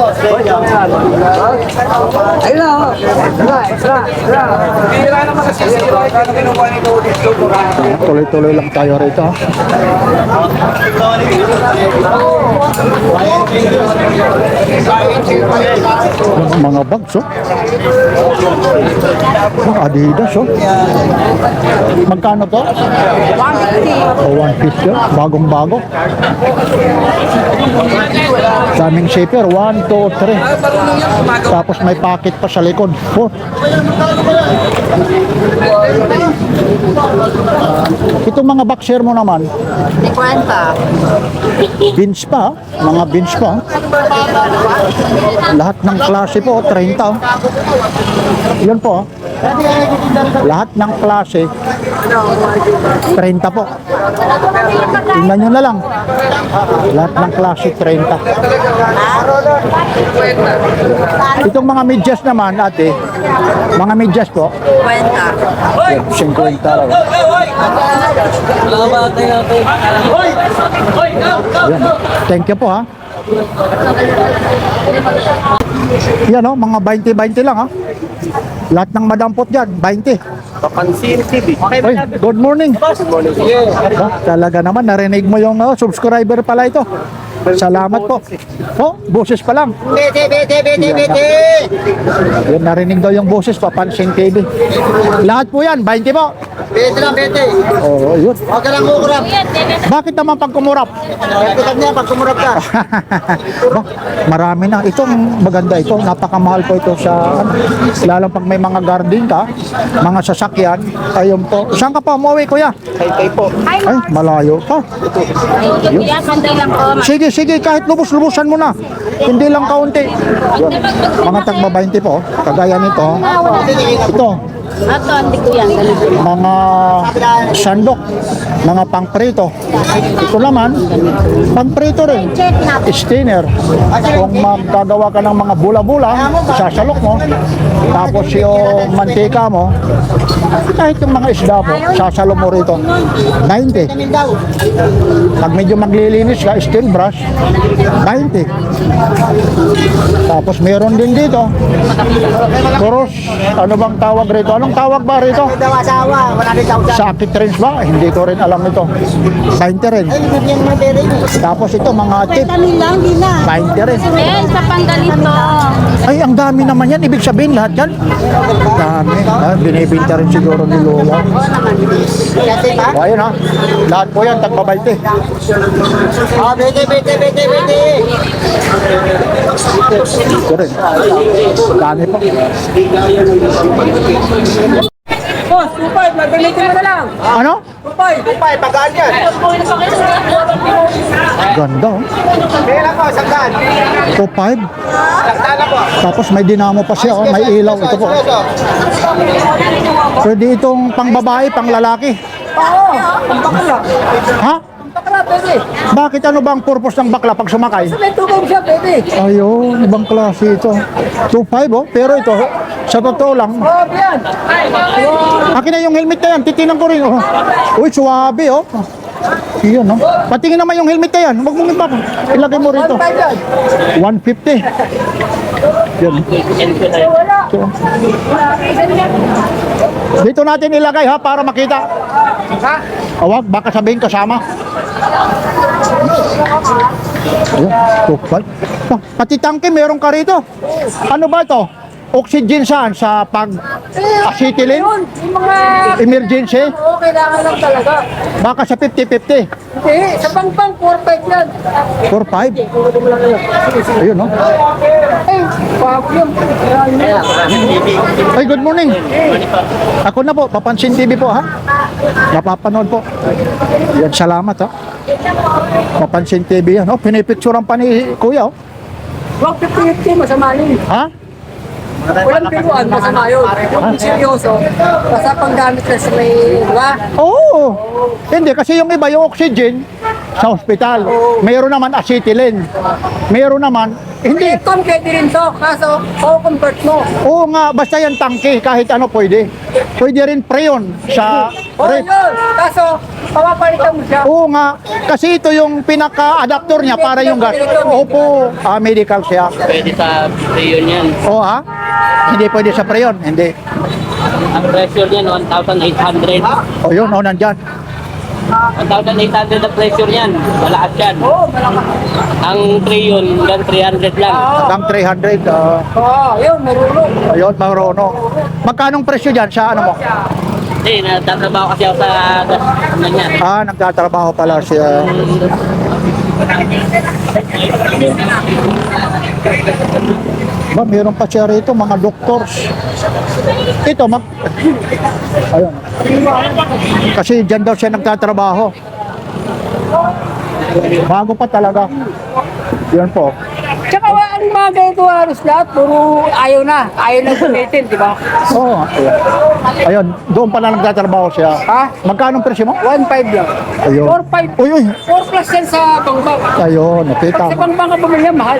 na ako. Bira naman kasi sila. Kinukuha ni Cody. Tuloy-tuloy lang tayo rito. Mga bags, oh. Adidas, oh. Magkano to? 150. Oh, 150, oh. Bagong-bago. Daming shaper, 1, 2, 3. Tapos may pocket pa sa likod. Oh. Itong mga boxer mo naman, 50. beans pa, mga beans pa. Lahat ng klase po, 30. Yun po. Lahat ng klase, 30 po. Tingnan nyo na lang. Lahat ng klase, 30. Itong mga medyas naman, ate, mga medyas po, 50 lang. Yan. Thank you po, ha. Yan, oh, mga 20-20 lang, ha. Lahat ng madampot dyan, 20. Papansin TV. Oy, good morning. Talaga naman, narinig mo yung subscriber pala ito. Salamat po. Oh, boses pa lang. Yan, narinig daw yung boses, Papansin TV. Lahat po yan, 20 po. 20 lang, 20. Oo, yun. Huwag ka lang kukurap. Bakit naman pag kumurap? Epitag niya pag kumurap ka. Bah, marami na. Itong maganda ito. Napakamahal po ito sa, lalo pag may mga garden ka, mga sasakyan. Ayun po. Saan ka pa umuwi, kuya? Kay po. Ay, malayo pa. Kuya, sandali lang po. Sige, kahit lubos-lubusan mo na. Hindi lang kaunti. Yun. Mga tagba 20 po. Kagaya nito. Ito. Ato, hindi ko yan. Mga sandok. Mga pangprito. Ito naman, pangprito rin. Steamer. Kung magkagawa ka ng mga bula-bula, sasalok mo. Tapos yung mantika mo, kahit yung mga isda mo, sasalo mo rito. 90. Pag medyo maglilinis ka, steel brush, 20. Tapos meron din dito, cross, ano bang tawag rito? Anong tawag ba rito? Asawa, wala rin daw. Sakit rings ba? Hindi ko rin alam ito. 20 rin. Tapos ito, mga tip, 20 rin. Eh, sa panggalito. Ay, ang dami naman yan. Ibig sabihin lahat yan? Dami. Binibinta rin siguro ni Lola. O, ayun, ha. Lahat po yan, tagbabalte. Ah, 20. Ito rin. Dami po. Boss, 2.5, magamitin mo na lang. Ano? 2.5. Pagaan yan. Ganda, oh. Kailan po, sandaan. 2.5. Sandaan po. Tapos may dinamo pa siya, oh. May ilaw. Ito po. Pwede itong pang babae, pang lalaki. Oo, ang bakla. Ha? Bakla, pwede. Bakit ano bang purpose ng bakla pag sumakay? May tubog siya, pwede. Ayun, ibang klase ito. 2.5, oh. Pero ito, sa totoo lang, Oo, yan. akin na yung helmet na yan. Titinan ko rin, oh. Uy, suwabe, oh. Iyon, no? Patingin naman yung helmet na yan. Huwag mong ipap. Ilagay mo rito. 150. Yan. So, dito natin ilagay, ha, para makita. Ha? Awag, baka sabihin kasama. Ayan, 2.5. Pati tangke, meron ka rito. Ano ba ito? Oxygen saan? Sa pag-acetylene? Yung mga... Emergency? Oo, kailangan lang talaga. Baka sa 50-50. Hindi, sa pang-pang, 4.5 yan. 4.5? Ayun, no? Eh, bago yun. Ay, good morning. Ako na po, Papansin TV po, ha? Napapanood po. Yan, salamat, ha? Papansin TV yan. Oh, pinipicturean pa ni Kuya, oh. Huwag 50-50, masama yun. Ha? Walang biruan, masama yun. Yung seryoso, basta panggamit na sa may, di ba? Oo. Hindi, kasi yung iba, yung oxygen sa hospital. Mayroon naman acetylene. Mayroon naman, hindi. Ito, pwede rin to. Kaso, convert mo. Oo nga, basta yan tangke, kahit ano pwede. Pwede rin preyon sa Oo, rep. yun. Kaso, papapalitan mo siya. Oo nga, kasi ito yung pinaka-adapter niya para yung gas. Opo, medical siya. Pwede sa preyon yan. Oo ha? Hindi pwede sa preyon, hindi. Ang pressure niyan, 1,800. O yun, o nandyan. 1,800 ang pressure niyan. Malakas yan. Oo, malakas. Ang preyon, hanggang 300 lang. Hanggang 300. Oo, yun, marunong. Ayun, marunong. Magkanong presyo dyan sa ano mo? Hindi, natatrabaho kasi ako sa gas. Ganyan. Nagtatrabaho pala siya. Ba, meron pa siya rito, mga doctors. Ito, ayun. Kasi dyan daw siya nagtatrabaho. Bago pa talaga. Yan po. Tsaka ang mga ganito halos lahat, puro ayaw na. Ayaw na gamitin, di ba? Oo. Ayun, doon pala nagtatrabaho siya. Ha? Magkano presyo mo? 1.5 lang. Ayun. 4.5. Uy, uy. 4 plus yan sa bangbang. Ayun, nakita Sa mo. bangbang ka bumili yan, mahal.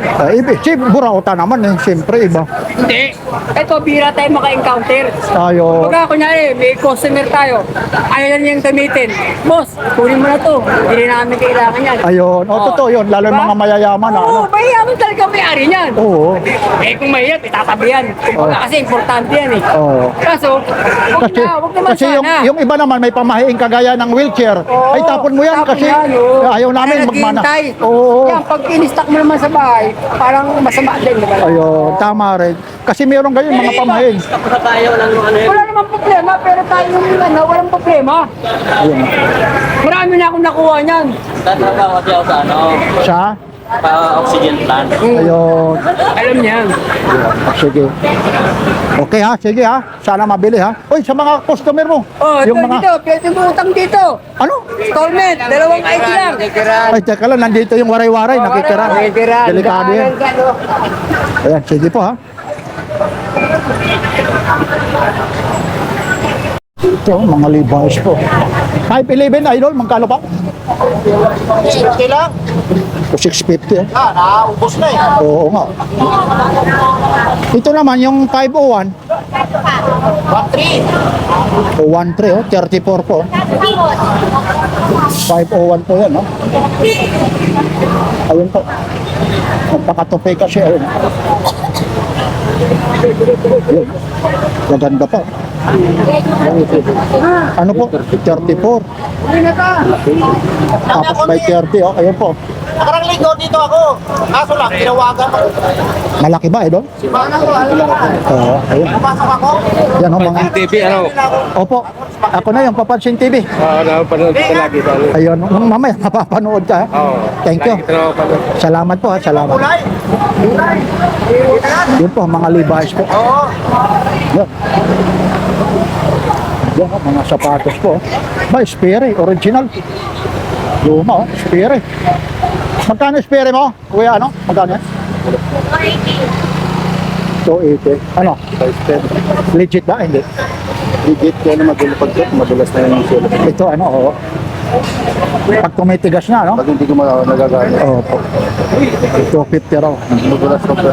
Si Burauta naman eh, siyempre iba. Hindi. Ito, bira tayo maka-encounter. Tayo. Pagka kunyari, may customer tayo. Ayaw na niyang gamitin. Boss, kunin mo na to. Hindi namin kailangan yan. Ayun, totoo yun, lalo yung Diba? mga mayayaman. Oo, mayayaman talaga may-ari niyan. Oo. Eh kung mahirap, itatabi yan. Kasi importante yan eh. Oo. Kaso, wag naman Kasi sana. yung iba naman may pamahiing kagaya ng wheelchair. Oo, Ay tapon mo yan tapon kasi yan, oo. ayaw namin Kaya magmana. naghihintay. Oo. Yan, pag in-stock mo naman sa bahay, parang masama din. Diba? Ayun, tama rin. Kasi meron ganyan mga pamahiing. Tapos na tayo ng ano yun. Wala namang problema, pero tayo yung walang problema. Ayun. Marami na akong nakuha niyan. Tatrabaho kasi ako sa ano, Sa? oxygen plant. Ayun. Alam niya. Sige. Okay ha, sige ha. Sana mabili ha. Uy, sa mga customer mo. Oh, ito dito, pwede mo utang dito. Ano? Installment, 280 lang. Ay, teka lang, nandito yung waray-waray, nakikira. Delikado yan. Ayan, sige po ha. Ito, mga Levi's po. 511 idol, magkano pa? 650 lang. 650 eh. Naubos na eh. Oo nga. Ito naman yung 501. 1.3. O 13 oh, 34 po. 501 po yan, no? Ayun po. Magpakatupi kasi, ayun. Ayun. Maganda pa. Ano po? 34. Tapos by 30, oh, ayun po. Nakarang linggo dito ako. Kaso lang, tinawagan ako. Malaki ba, idol? Oo, ayun. Pumasok ako. Yan, oh, mga... TV, ano? Opo, ako na yung Papansin TV. Napanood ko lagi ito. Ayun, mamaya mapapanood ka. Oo. Thank you. Salamat po, ha, salamat. Kulay. Yun po, mga Levi's po. Oo. Yan. Yan, oh, mga sapatos po. Ba, Sperry, original. Luma, oh, Sperry. Magkano Sperry mo? Kuya, ano? Magkano yan? 280. Ano? Legit ba? Hindi. Legit kaya na madulas na yung sulat. Ito, ano, oo. Pag tumitigas na, no? Pag hindi ko nagagamit. Oo po. 250 raw. Madulas ka ba?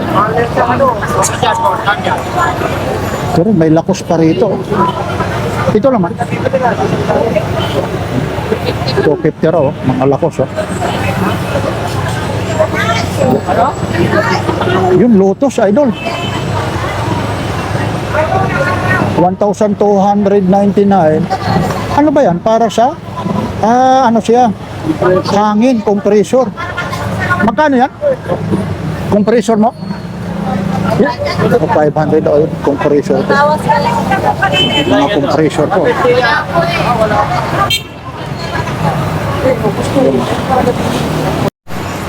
Pero may lakos pa rito. Ito naman. 250 raw, mga lakos, oh. Yung Lotus, idol. 1,299. Ano ba yan? Para sa ano siya? Hangin, compressor. Magkano yan? Compressor mo? Yeah. 500 oil compressor po. Mga compressor po.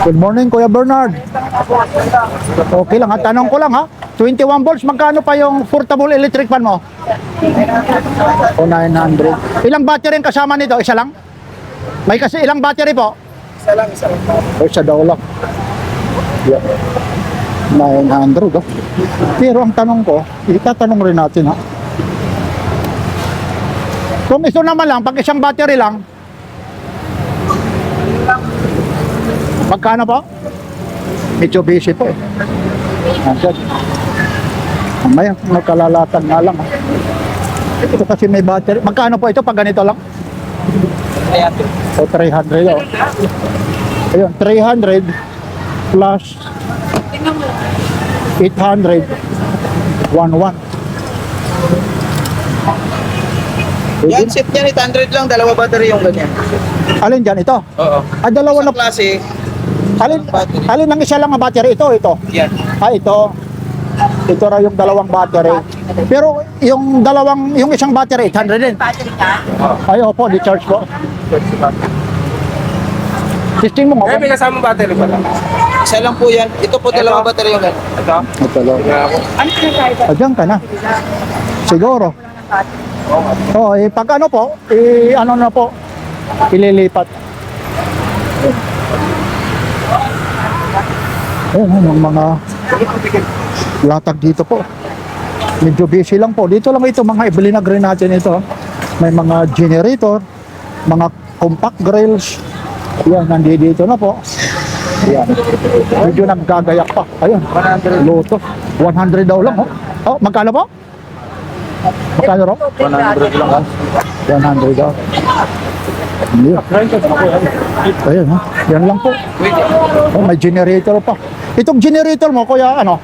Good morning, Kuya Bernard. Okay lang ha, tanong ko lang ha. 21 volts, magkano pa yung portable electric fan mo? O 900. Ilang battery ang kasama nito? Isa lang? May kasi ilang battery po? Isa lang. O isa daw lang. Yeah. 900 oh. Pero ang tanong ko, itatanong rin natin ha. Kung ito naman lang, pag isang battery lang, magkano po? Mitsubishi po eh. Andyan. Mamaya, magkalalatan nga lang. Ito kasi may battery. Magkano po ito pag ganito lang? O 300 oh. Ayun, 300 plus 800 11. Yan, set niya 800 lang, dalawa battery yung ganyan. Alin dyan? Ito? Oo. Ah, dalawa na. Isang klase, Alin ang isa lang ang battery? Ito, ito. yan. Ah, ito. Ito raw yung dalawang battery. Pero yung isang battery, 800 din. Ay, opo, di-charge ko. Testing mo nga. may kasama battery pala. Isa lang po yan. Ito po dalawa battery yung ganyan. Ito lang. Diyan ka na. Siguro. Oh, pag ano po, ano na po, ililipat. Ayun, yung mga latag dito po. Medyo busy lang po. Dito lang ito, mga ibilin na rin natin ito. May mga generator, mga compact grills. Yan, nandito na po. Yan. Medyo naggagayak pa. Ayun, Loto. 100 daw lang. Oh, magkano po? Magkano ro? 100 lang. 100 daw. Hindi. Ayun, ha? Yan lang po. Oh, may generator pa. Itong generator mo, kuya, ano?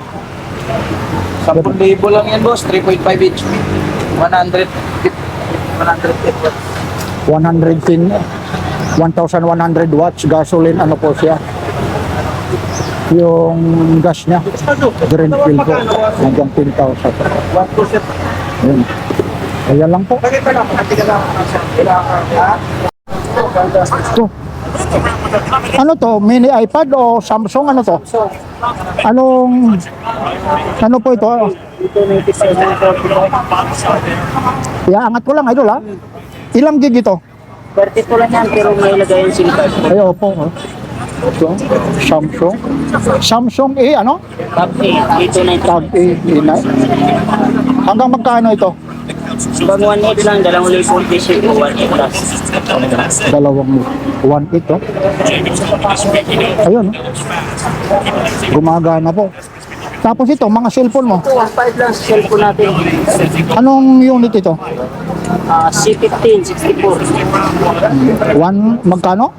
10,000 lang yan, boss. 3.5 HP. 110 1,100 watts gasoline, ano po siya? Yung gas niya, green fuel po, hanggang 10,000. Ayun. Ayan lang po. Ito. Ano to? Mini iPad o Samsung? Ano to? Ano po ito? Iangat ko lang, idol ha? Ilang gig ito? 32 lang yan, pero may lagay yung SIM card. Ay, opo. Ito, Samsung. Samsung ano? Tab A, 829. Tab A, hanggang magkano ito? Pag 1.8 lang, 2,000 peso po, 1.8 plus. Dalawang 1.8 oh. Ayun. Gumagana po. Tapos ito, mga cellphone mo. 1.5 lang sa cellphone natin. Anong unit ito? C15, 64. Magkano?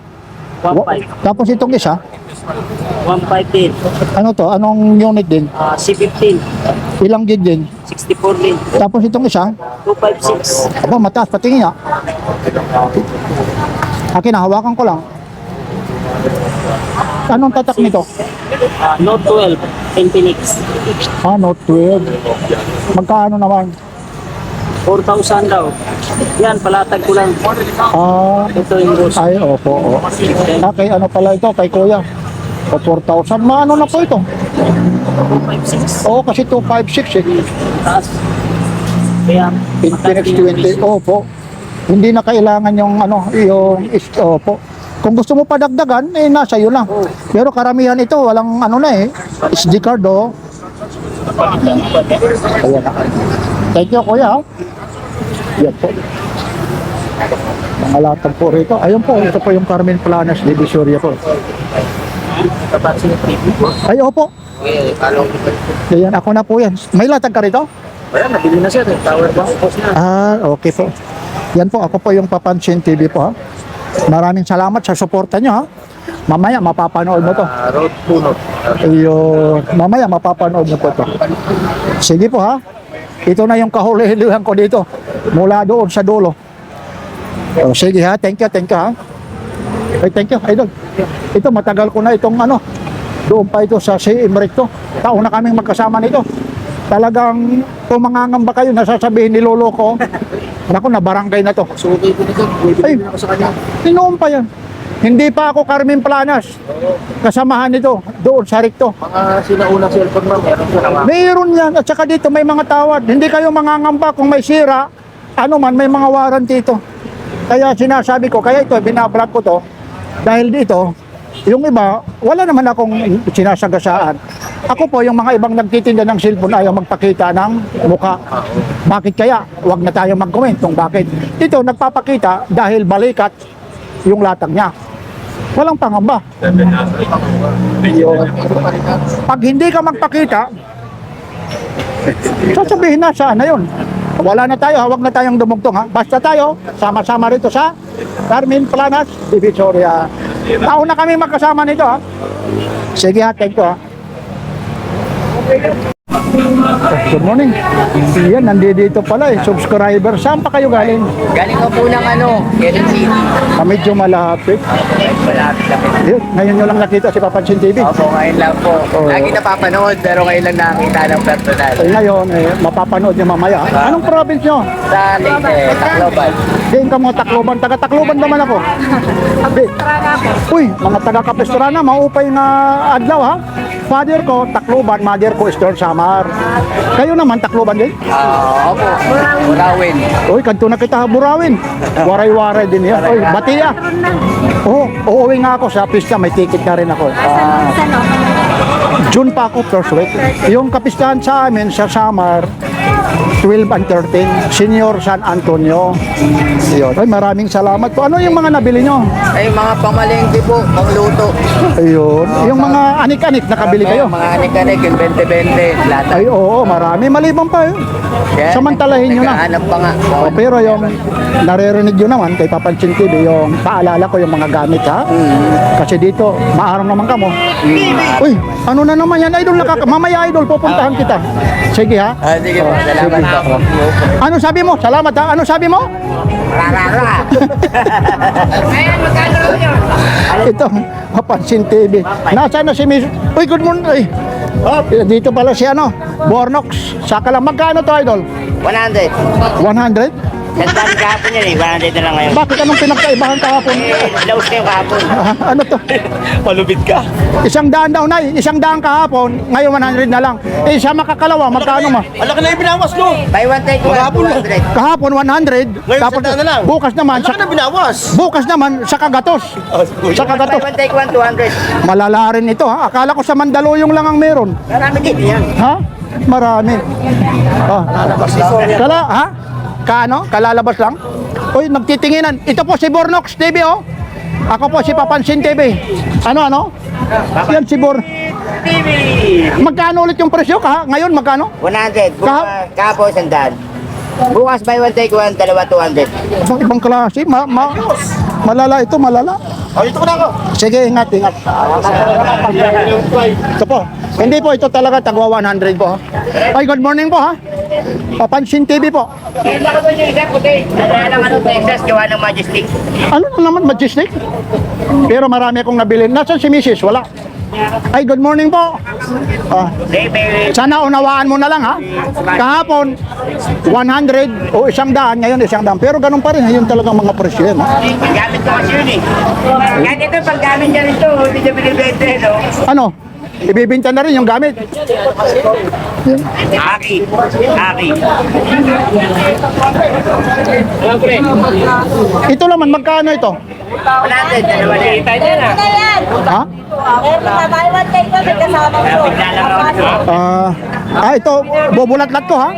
1.5. Tapos itong isa, 1.5 din. ano to? Anong unit din? C15, Ilang gig din? 64 din. Tapos itong isa, 256. aba mataas, patingin nga. Akin, hawakan ko lang. Anong tatak nito? Note 12, Infinix. Note 12. Magkano naman? 4,000 daw. Yan, palatag ko lang. Ito yung boss. Ay, opo. Kay ano pala ito? Kay kuya. O 4,000. Maano na po ito? 256. Oo, kasi 256 eh. Taas. Kaya, Infinix 20. Opo. Hindi na kailangan yung ano, opo. Kung gusto mo padagdagan, nasa iyo lang. Pero karamihan ito, walang ano na eh. SD card oh. Ayan na. Thank you, kuya. Yan po. Mga latag po rito. Ayun po, ito po yung Carmen Planas de Visoria po. Ay, opo. Ayan, ako na po yan. May latag ka rito? Ayan, nabili na siya. Tower bank post na. Okay po. Yan po, ako po yung Papansin TV po ha. Maraming salamat sa suporta nyo ha. Mamaya mapapanood mo to. Road punot. Mamaya mapapanood mo po to. Sige po ha. Ito na yung kahuli-hilihan ko dito. Mula doon sa dulo. Sige ha. Thank you ha. Ay, thank you, idol. Ito, matagal ko na itong ano. Doon pa ito sa CM Recto. Taon na kaming magkasama nito. Talagang kung mangangamba kayo, nasasabihin ni lolo ko. Naku, na barangay na to. Sugay ko nito. Ay, Bibili ako sa kanya. noon pa yan. Hindi pa ako Carmen Planas. Kasamahan nito, doon sa Recto. Mga sinaunang cellphone ba, meron siya naman. Mayroon yan. At saka dito may mga tawad. Hindi kayo mangangamba kung may sira. Ano man, may mga warranty ito. Kaya sinasabi ko, kaya ito, binablog ko to. Dahil dito, yung iba, wala naman akong sinasagasaan. Ako po, yung mga ibang nagtitinda ng cellphone ayaw magpakita ng mukha. Bakit kaya? Huwag na tayo mag-comment kung bakit. Ito, nagpapakita dahil balikat yung latag niya. Walang pangamba. Yun. Pag hindi ka magpakita, sasabihin na saan na yun. Wala na tayo, huwag na tayong dumugtong ha. Basta tayo, sama-sama rito sa Carmen Planas, Divisoria. Nauna kami magkasama nito ha. Sige ha, thank you ha. Good morning. Yan, nandito pala eh. Subscriber. Saan pa kayo galing? Galing ko po ng Quezon City. Medyo malapit. Malapit kami. Yun, ngayon nyo lang nakita si Papansin TV. Opo, ngayon lang po. Oo. Lagi napapanood pero ngayon lang nakita ng personal. Eh, ngayon, mapapanood nyo mamaya. Anong province nyo? Sa Leyte, Tacloban. Diyan ka mga Tacloban. Taga-Tacloban naman ako. Di. Uy, mga taga-Capistrana, maupay na adlaw ha. Father ko, Tacloban. Mother ko, Eastern Samar. Kayo naman, Tacloban din? Opo, Burawin. Uy, kanto na kita Burawin. Waray-waray din yan. Uy, Batia. Oo, uuwi nga ako sa pista. May ticket na rin ako. June pa ako, first week. Yung kapistahan sa amin, sa Samar, 12 and 13, Senior San Antonio. Yun. Ay, maraming salamat po. Ano yung mga nabili nyo? Ay, mga pamalengke po, pangluto. Ayun. Yung mga anik-anik, nakabili kayo? Mga anik-anik, yung 20-20, lahat. Ay, oo, marami. Maliban pa yun. Samantalahin nyo na. Naghahanap pa nga. O, pero yung naririnig nyo naman kay Papansin TV, yung paalala ko yung mga gamit ha. Kasi dito, maarang naman kamo. Uy, ano na naman yan? Idol, mamaya idol, pupuntahan kita. Sige ha. Sige po, salamat po. Ano sabi mo? Salamat ha. Ano sabi mo? Rarara. Ito, Papansin TV. Nasaan na si Miss? Uy, good morning. Ay. Dito pala si ano, Bornox. Saka lang. Magkano to idol? 100. 100? Nagdami kahapon yun eh, 100 na lang ngayon. Bakit anong pinagkaibahan kahapon? Laos na yung kahapon. Ano to? Palubid ka. 100 daw na, 100 kahapon, ngayon 100 na lang. Eh sa makakalawa, magkano ma? Alaki na yung binawas no. Buy one take one, Maghapon lang. 200. Kahapon 100, Ngayon, tapos 100 na lang. bukas naman Alaki na binawas. bukas naman sa Kagatos. Sa Buy Kagatos. one take one, 200. Malala rin ito ha. Akala ko sa Mandaluyong lang ang meron. Marami din yan. Ha? Marami. Kala, ha? Kano? Kalalabas lang? Uy, nagtitinginan. Ito po si Bornox TV, oh. Ako po si Papansin TV. Ano? Yan si Bor. TV. Magkano ulit yung presyo ka? Ngayon, magkano? 100. Kahapon, 100. Bukas buy one take one, dalawa 200. Ibang klase. Malala ito, malala. Ito ko na ako. Sige, ingat. Ito po. Hindi po, ito talaga tagwa 100 po. Ay, good morning po ha. Papansin TV po. Kita ko doon yung isa puti. Nadala lang Texas, gawa ng Majestic. Ano na naman, Majestic? Pero marami akong nabili. Nasaan si Mrs.? Wala. Ay, good morning po. Sana unawaan mo na lang ha. Kahapon, 100 o 100, ngayon 100. Pero ganun pa rin, yun talagang mga presyo yan. Ha? Gamit ko kasi yun eh. Kahit ito, pag gamit niya rin ito, hindi siya binibente, no? Ano? Ibibinta na rin yung gamit. Aki. Ito naman, magkano ito? 100, dalawa na yun. Ha? Ito, bubulat-lat ko ha.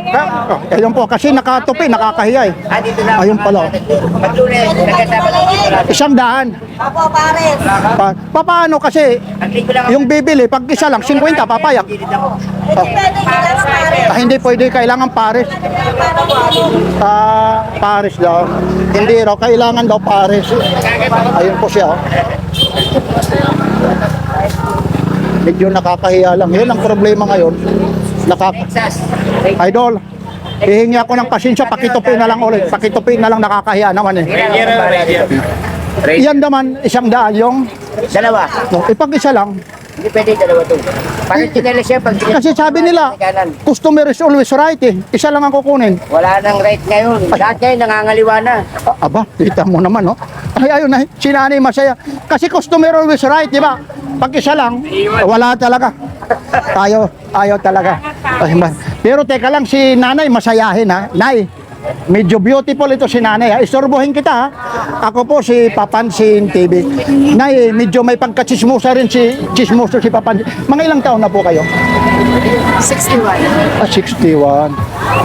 Ayun po, kasi nakatupi, nakakahiya eh. Dito na. Ayun pala. Pag lunes, nagkasama lang dito lang. 100. Paano kasi yung bibili, pag isa lang, 50, papayag. Hindi pwede, kailangan pares. Pares daw. Hindi raw, kailangan daw pares. Ayun po siya. Oh. Medyo nakakahiya lang. Yun ang problema ngayon. Texas. Idol, hihingi ako ng pasensya, pakitupi na lang ulit. Pakitupi na lang, nakakahiya naman eh. Yan naman, 100 yung, Dalawa. no, pag isa lang. Hindi pwede dalawa to. Parang tinala siya pag Kasi sabi nila, customer is always right eh. Isa lang ang kukunin. wala nang right ngayon. Lahat ngayon nangangaliwa na. Aba, kita mo naman, no? Ay, ayun na, si nanay masaya. Kasi customer always right, di ba? Pag isa lang, wala talaga. Ayaw talaga. Ay, pero teka lang, si nanay masayahin ha. Nay, Medyo beautiful ito si nanay ha. Istorbohin kita ha. Ako po si Papansin TV. Nay, medyo may pagkachismosa rin si chismoso si Papansin. Mga ilang taon na po kayo? 61. 61.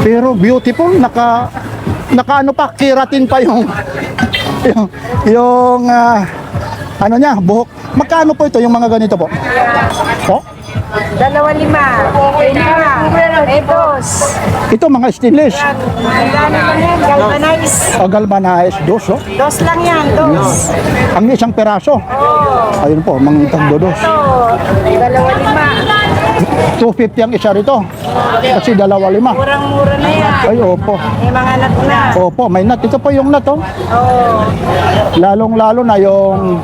Pero beautiful, naka ano pa, keratin pa yung ano niya, buhok. Magkano po ito yung mga ganito po? Po? 2,500. Etos. Ito mga stainless. Magkano lang yan? Galvanize. O galvanized, dos oh. Dos lang yan, dos. Ang isang peraso. Ayun po, mga itang dos. Ito, 2,500. 250 ang isa rito. Kasi 2,500. Murang-mura na yan. Ay, opo. May mga nut na. Opo, may nut. Ito po yung nut oh. Oo. Lalong-lalo na yung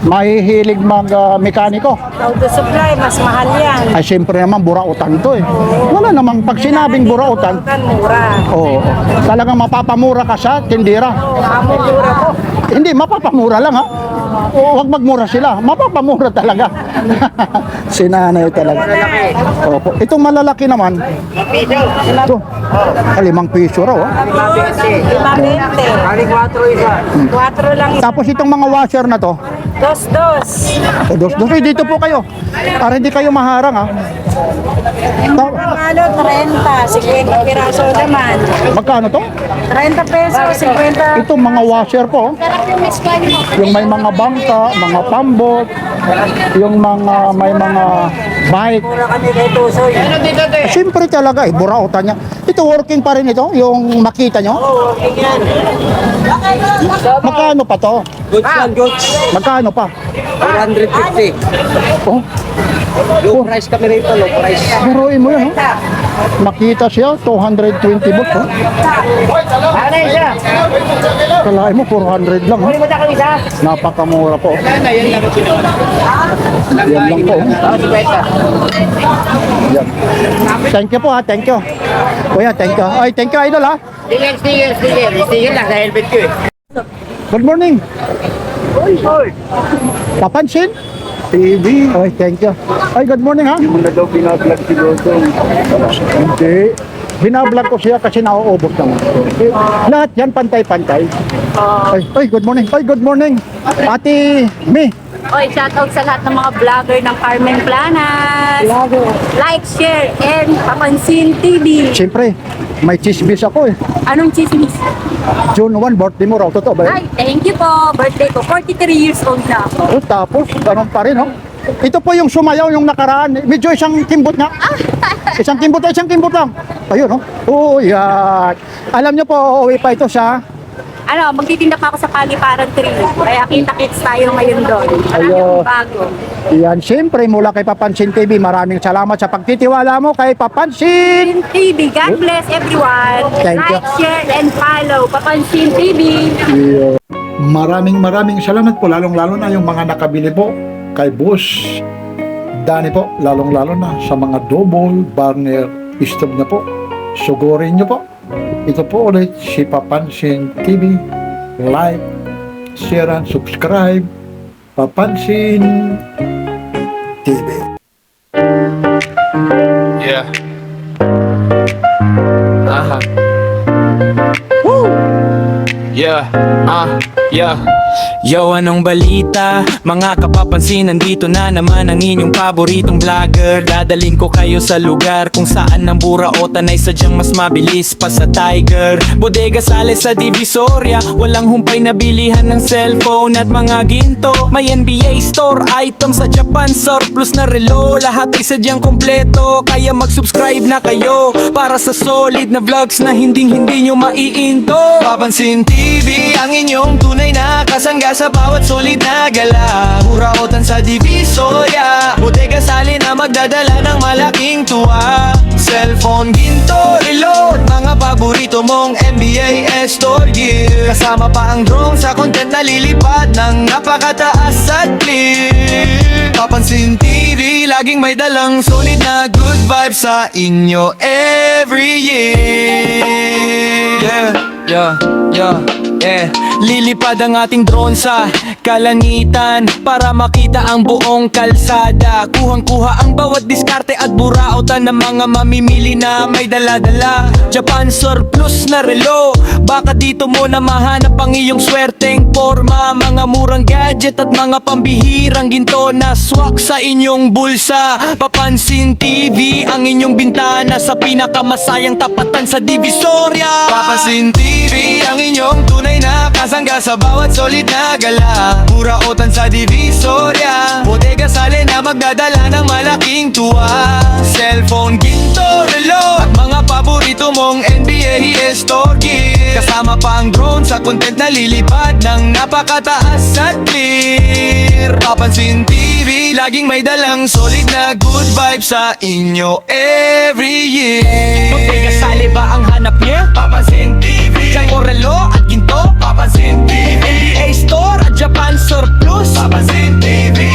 mahihilig mag-mekaniko. Auto supply, mas mahal yan. Ay, siyempre naman, burautan to eh. Wala namang, pag sinabing burautan, Kan mura. oo, talagang mapapamura ka sa tindera. Mura po. Hindi, mapapamura lang ha. Huwag magmura sila, mapapamura talaga. Sinanay talaga. Opo. Itong malalaki naman, ito, 5 piso raw. Oh. 520. Kali 4 isa. 4 lang isa. Tapos itong mga washer na to, Dos. o dos. Dito po kayo. Para hindi kayo maharang ha. Ano, 30. 50 piraso naman. Magkano to? 30 pesos, 50. Itong mga washer po, yung may mga bangka, mga pambot, yung mga may mga bike. Mura kami kay Tusoy. Siyempre talaga eh, burautan niya. Ito working pa rin ito, yung makita nyo. Okay yan. Magkano pa to? Goods yan, goods. Magkano pa? 450. Oh, Low price kami rito, low price. buruin mo yun. Oh. Nakita siya, 220 bucks. Oh. Ano yun siya? Kalahin mo, 400 lang. Oh. Napakamura po. Yan lang po. Yan. Thank you po ha, thank you. Kuya, thank you. Ay, thank you idol ha. Sticker lang sa helmet ko eh. Good morning. Papansin? TV. Ay, thank you. Ay, good morning ha. Hindi mo na daw binablog si Dodong. Hindi. Binablog ko siya kasi nauubos naman. Lahat yan pantay-pantay. Ay, good morning. Ay, good morning. Ate May. Oy, shoutout sa lahat ng mga vlogger ng Carmen Planas. Like, share, and Papansin TV. Siyempre, may chismis ako eh. Anong chismis? June 1, birthday mo raw. Totoo ba Ay, yun? thank you po. Birthday ko. 43 years old na ako. Oh, tapos, ganun pa rin, oh. Ito po yung sumayaw yung nakaraan. Medyo isang kimbot nga. Isang kimbot lang. Ayun, oh. Oh, yan. Alam nyo po, uuwi pa ito sa... Ano, magtitinda pa ako sa Paliparan 3. Kaya kita-kits tayo ngayon doon. Marami Ayun. akong bago. Yan, siyempre, mula kay Papansin TV, maraming salamat sa pagtitiwala mo kay Papansin. TV, God bless everyone. Thank you. Like, share, and follow Papansin TV. Maraming salamat po, lalong-lalo na yung mga nakabili po kay Boss Danny po, lalong-lalo na sa mga double burner stove na po. Sugurin nyo po. Ito po ulit si Papansin TV. Like, share, and subscribe. Papansin TV. Yeah. Yeah. Yeah. Yo, anong balita? Mga kapapansin, nandito na naman ang inyong paboritong vlogger. Dadalhin ko kayo sa lugar kung saan ang buraotan ay sadyang mas mabilis pa sa Tiger. Bodega Sales sa Divisoria, walang humpay na bilihan ng cellphone at mga ginto. May NBA store, items sa Japan, surplus na relo. Lahat ay sadyang kompleto, kaya mag-subscribe na kayo para sa solid na vlogs na hindi nyo maiinto. Papansin TV, ang inyong tunay na kasangga sa bawat solid na gala. Buraotan sa Divisoria, Bodega Sali na magdadala ng malaking tuwa. Cellphone, ginto, reload, mga paborito mong NBA store gear. Kasama pa ang drone sa content na lilipad ng napakataas at clear. Papansin TV, laging may dalang solid na good vibes sa inyo every year. Yeah, yeah, yeah. Lilipad ang ating drone sa kalangitan para makita ang buong kalsada. Kuhang-kuha ang bawat diskarte at burautan ng mga mamimili na may dala-dala. Japan surplus na relo, baka dito mo na mahanap ang iyong swerteng forma. Mga murang gadget at mga pambihirang ginto na swak sa inyong bulsa. Papansin TV ang inyong bintana sa pinakamasayang tapatan sa Divisoria. Papansin TV ang inyong tunay na kasangga sa bawat solid na gala. Mura otan sa Divisoria, bodega sale na magdadala ng malaking tuwa. Cellphone, ginto, relo at mga paborito mong NBA store gear. Kasama pa ang drone sa content na lilipad ng napakataas at clear. Papansin TV, laging may dalang solid na good vibes sa inyo every year. Bodega sale ba ang hanap niya? Papansin TV. Django relo at ginto? Papansin TV. NBA store at Japan surplus? Papansin TV.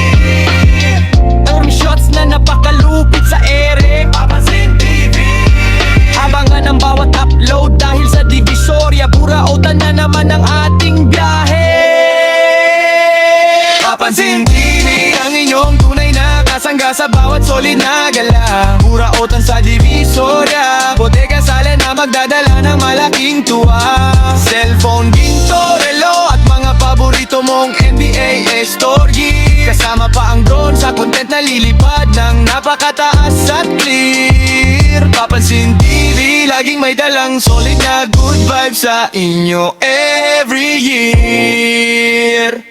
Term shots na napakalupit sa ere? Papansin TV. Abangan ang bawat upload dahil sa Divisoria, burautan na naman ang ating biyahe. Papansin TV ang inyong tunay na kasangga sa bawat solid na gala. Burautan sa Divisoria, bodega sale na magdadala ng malaking tuwa. Cellphone, ginto, relo at mga paborito mong NBA store gear. Kasama pa ang drone sa content na lilipad ng napakataas at clear. Papansin TV, laging may dalang solid na good vibes sa inyo every year.